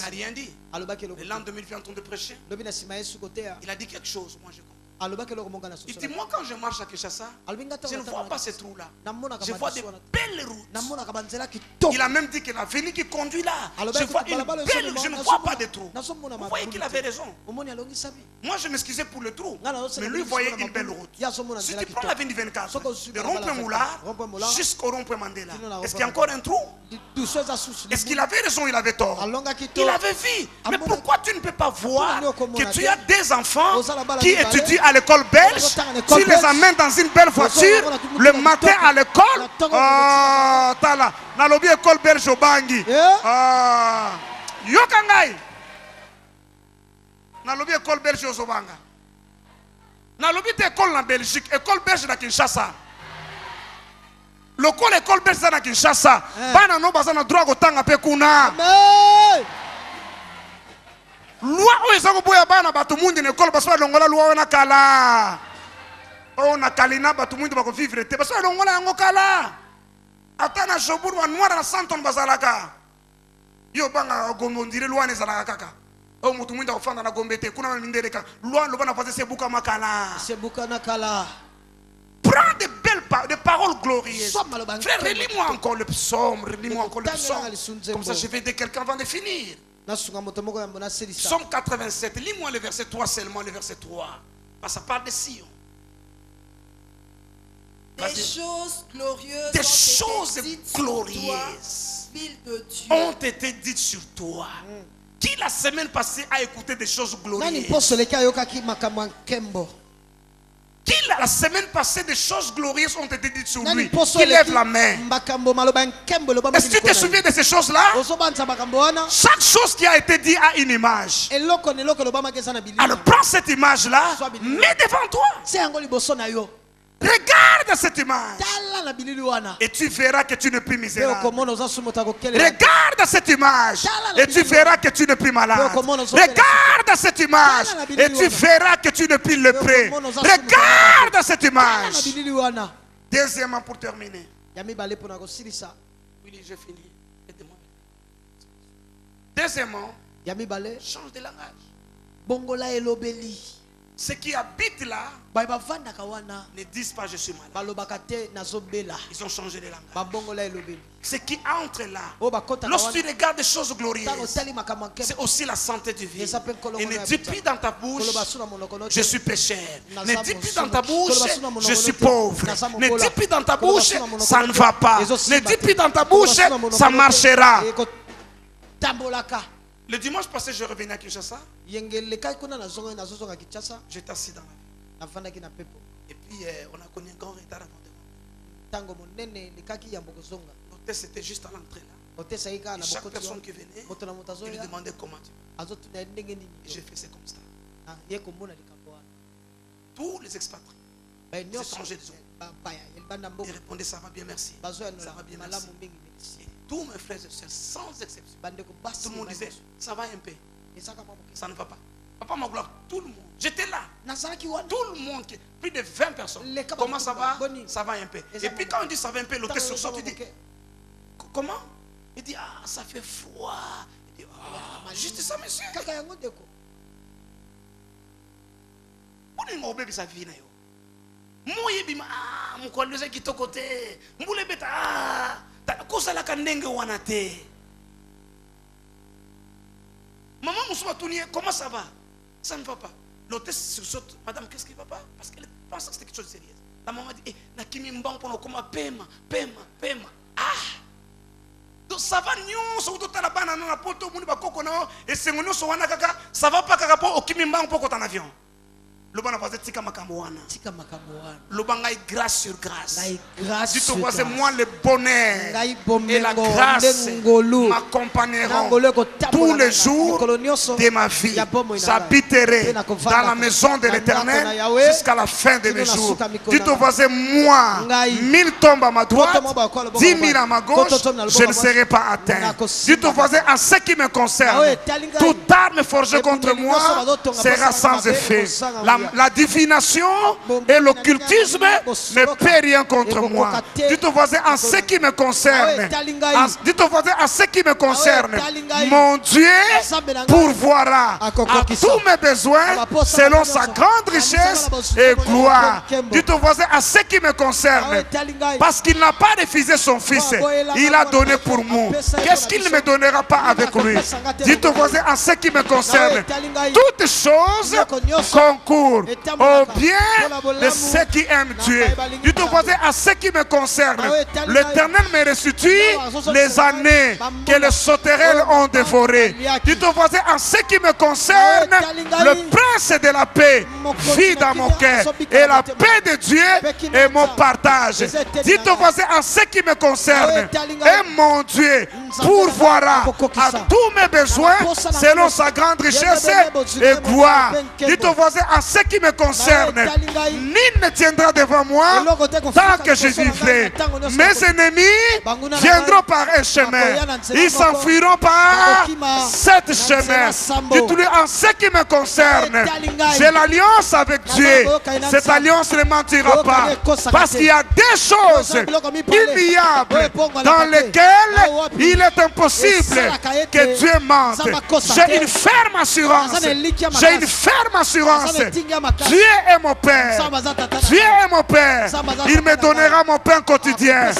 rien dit. Le lendemain, il vient de prêcher. Il a dit quelque chose, moi je comprends. Il dit, moi quand je marche à Kinshasa, je ne vois pas ces trous-là. Je vois des belles routes. Il a même dit que l'avenue qui conduit là, je vois une belle, je ne vois pas de trous. Vous voyez qu'il avait raison. Moi je m'excusais pour le trou, mais lui voyait une belle route. Si tu prends l'avenue 24, de rond-point Moulard jusqu'au rond-point Mandela, est-ce qu'il y a encore un trou? Est-ce qu'il avait raison ou il avait tort? Il avait vu. Mais pourquoi tu ne peux pas voir que tu as des enfants qui étudient à l'école belge, tu les amènes dans une belle voiture, le matin à l'école, tala, na lobi école belge au Bangui. Yokangai. Na lobi école belge au Zobanga. Na lobi école en Belgique, école belge na Kinshasa. Local école belge na Kinshasa. Bana no bazana droit kotanga pe kuna. Loi o ezako boya bana bato mundi na école baso longola loi na kala. O na kalina bato mundi bako vivre te baso longola yango kala. Ata na jobur wa noir na santon bazalaka. Yo banga gombo ndire loi ne zalaka kaka. O mutu mundi ofanda na gombe te kuna mindereka. Loi lo bana faze sebuka makala. Sebuka na kala. Prends des paroles glorieuses. Frère, relis-moi encore le psaume, relis-moi encore le psaume. Comme ça je vais aider quelqu'un avant de finir. Psaume 87, lis-moi le verset 3 seulement, le verset 3. Parce que ça parle de Sion. Des choses glorieuses, ont été dites sur toi. Qui la semaine passée a écouté des choses glorieuses? Qui la semaine passée des choses glorieuses ont été dites sur lui? Qui lève la main? Est-ce que tu te souviens de ces choses-là? Chaque chose qui a été dit a une image. Alors prends cette image-là, mets devant toi. Regarde cette image. Et tu verras que tu n'es plus misérable. Regarde cette image. Et tu verras que tu n'es plus malade. Regarde cette image. Et tu verras que tu n'es plus lépreux. Regarde cette image. Deuxièmement, pour terminer. Oui, j'ai fini. Deuxièmement, change de langage. Ceux qui habitent là ne disent pas je suis malade. Ils ont changé de langage. Ceux qui entrent là, lorsque tu regardes des choses glorieuses, c'est aussi la santé du vie. Et ne dis plus dans ta bouche je suis pécheur. Ne dis plus dans ta bouche je suis pauvre. Ne dis plus dans ta bouche ça ne va pas. Ne dis plus dans ta bouche ça marchera. Le dimanche passé, je revenais à Kinshasa. J'étais assis dans la vie. Et puis, on a connu un grand retard avant de rentrer. L'hôtel, c'était juste à l'entrée là. Et chaque personne qui venait, il lui demandait comment tu vas. Et j'ai fait c'est comme ça. Tous les expatriés, les étrangers des autres, ils répondaient ça va bien, merci. Ça va bien, merci. Tous mes frères et sœurs, sans exception, tout le monde disait, ça va un peu. Ça ne va pas. Papa ma gloire, tout le monde. J'étais là. Tout le monde, plus de 20 personnes. Comment ça va? Ça va un peu. Et puis quand on dit ça va un peu, l'hôtel sur sort, tu dis, comment? Il dit, ah, ça fait froid. Il dit, ah, juste ça, monsieur. On est mort, bébé, ça vit. Moi, il dit, ah, mon collègue qui est à côté. Moulé bêta, ah. Maman comment ça va? Ça ne va pas. L'hôtesse sursaute. Madame, qu'est-ce qui ne va pas? Parce qu'elle pense que c'était quelque chose de sérieux. La maman dit, na kimi mbang pour comment paiement. Ah! Donc ça va nous sur toute la banane na poto muni ba koko na et c'est nous so wana kaka ça va pas kaka po o kimi mbang pour en avion. Le bon a tika makambo wana. Le banga grâce sur grâce. Dis toi voisin moi le bonheur et la grâce m'accompagneront tous les jours de ma vie. J'habiterai dans la maison de l'Éternel jusqu'à la fin de mes jours. Dis toi voisin moi 1000 tombes à ma droite, 10 000 à ma gauche, je ne serai pas atteint. Dis toi voisin en ce qui me concerne, toute arme forgée contre moi sera sans effet. La divination et l'occultisme ne peut rien contre moi. Dites au voisin en ce qui me concerne. Dites au voisin en ce qui me concerne. Mon Dieu pourvoira à tous mes besoins selon sa grande richesse et gloire. Dites au voisin en ce qui me concerne. Parce qu'il n'a pas refusé son fils. Il a donné pour moi. Qu'est-ce qu'il ne me donnera pas avec lui? Dites au voisin en ce qui me concerne. Toutes choses concourent au bien de ceux qui aiment Dieu. Dites au voisin à ce qui me concerne. L'Éternel me restitue les années que les sauterelles ont dévorées. Dites au voisin à ce qui me concerne. Le prince de la paix vit dans mon cœur. Et la paix de Dieu est mon partage. Dites au voisin à ce qui me concerne. Et mon Dieu pourvoira à tous mes besoins selon sa grande richesse et gloire. Dites au voisin à ce qui me concerne. Nul ne tiendra devant moi tant que je vivrai. Mes ennemis viendront par un chemin. Ils s'enfuiront par cet chemin. Dites-lui en ce qui me concerne. J'ai l'alliance avec Dieu. Cette alliance ne mentira pas. Parce qu'il y a des choses immuables dans lesquelles il est impossible que Dieu mente. J'ai une ferme assurance. J'ai une ferme assurance. Dieu est mon Père. Dieu est mon Père. Il me donnera mon pain quotidien.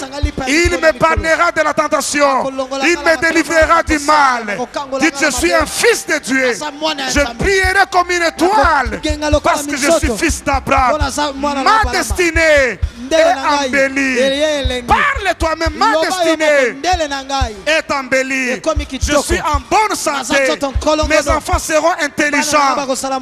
Il m'épargnera de la tentation. Il me délivrera du mal. Dites, je suis un fils de Dieu. Je brillerai comme une étoile parce que je suis fils d'Abraham. Ma destinée est embellie. Parle toi-même, ma destinée est embellie. Je suis en bonne santé. Mes enfants seront intelligents.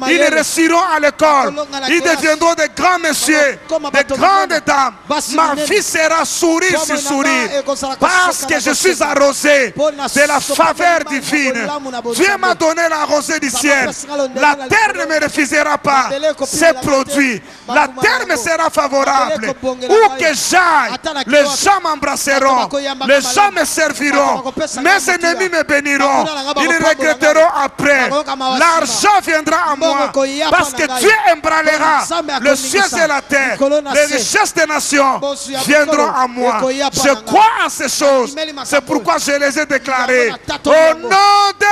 Ils réussiront à l'école. l'école. Ils deviendront des grands messieurs, des grandes dames. Ma vie sera sourire sur sourire. Parce que je suis arrosé de la faveur divine. Dieu m'a donné la rosée du ciel. La terre ne me refusera pas ses produits. La terre me sera favorable. Où que j'aille, les gens m'embrasseront. Les gens me serviront. Mes ennemis me béniront. Ils regretteront après. L'argent viendra à moi. Parce que Dieu ébranlera le ciel et la terre. Les richesses des nations viendront à moi. Je crois en ces choses. C'est pourquoi je les ai déclarées. Au nom de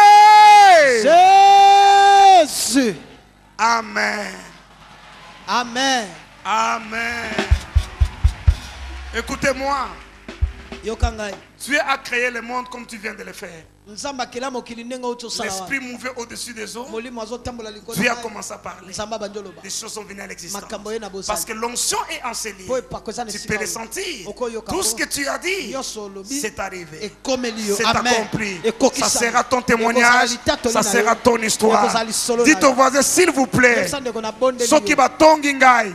Jésus. Amen. Amen. Amen. Écoutez-moi. Dieu a créé le monde comme tu viens de le faire. L'esprit mouvait au-dessus des eaux. Dieu a commencé à parler. Des choses sont venues à l'existence. Parce que l'onction est enseignie. Tu peux le sentir. Tout ce que tu as dit, c'est arrivé. C'est accompli. Ça sera ton témoignage. Ça sera ton histoire. Dites au voisin, s'il vous plaît, ceux qui va tongi ngai,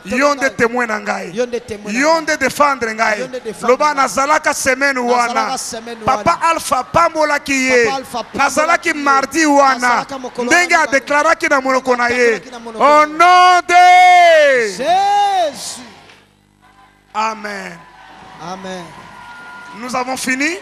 yonde témoin ngai, yonde défendre ngai. Loba nazalaka semaine wana. Papa Alpha Pamola kiye. Nazalaki mardi wana. Ndenga déclaraki na monoko na ye. Au nom de Jésus. Amen. Amen. Nous avons fini.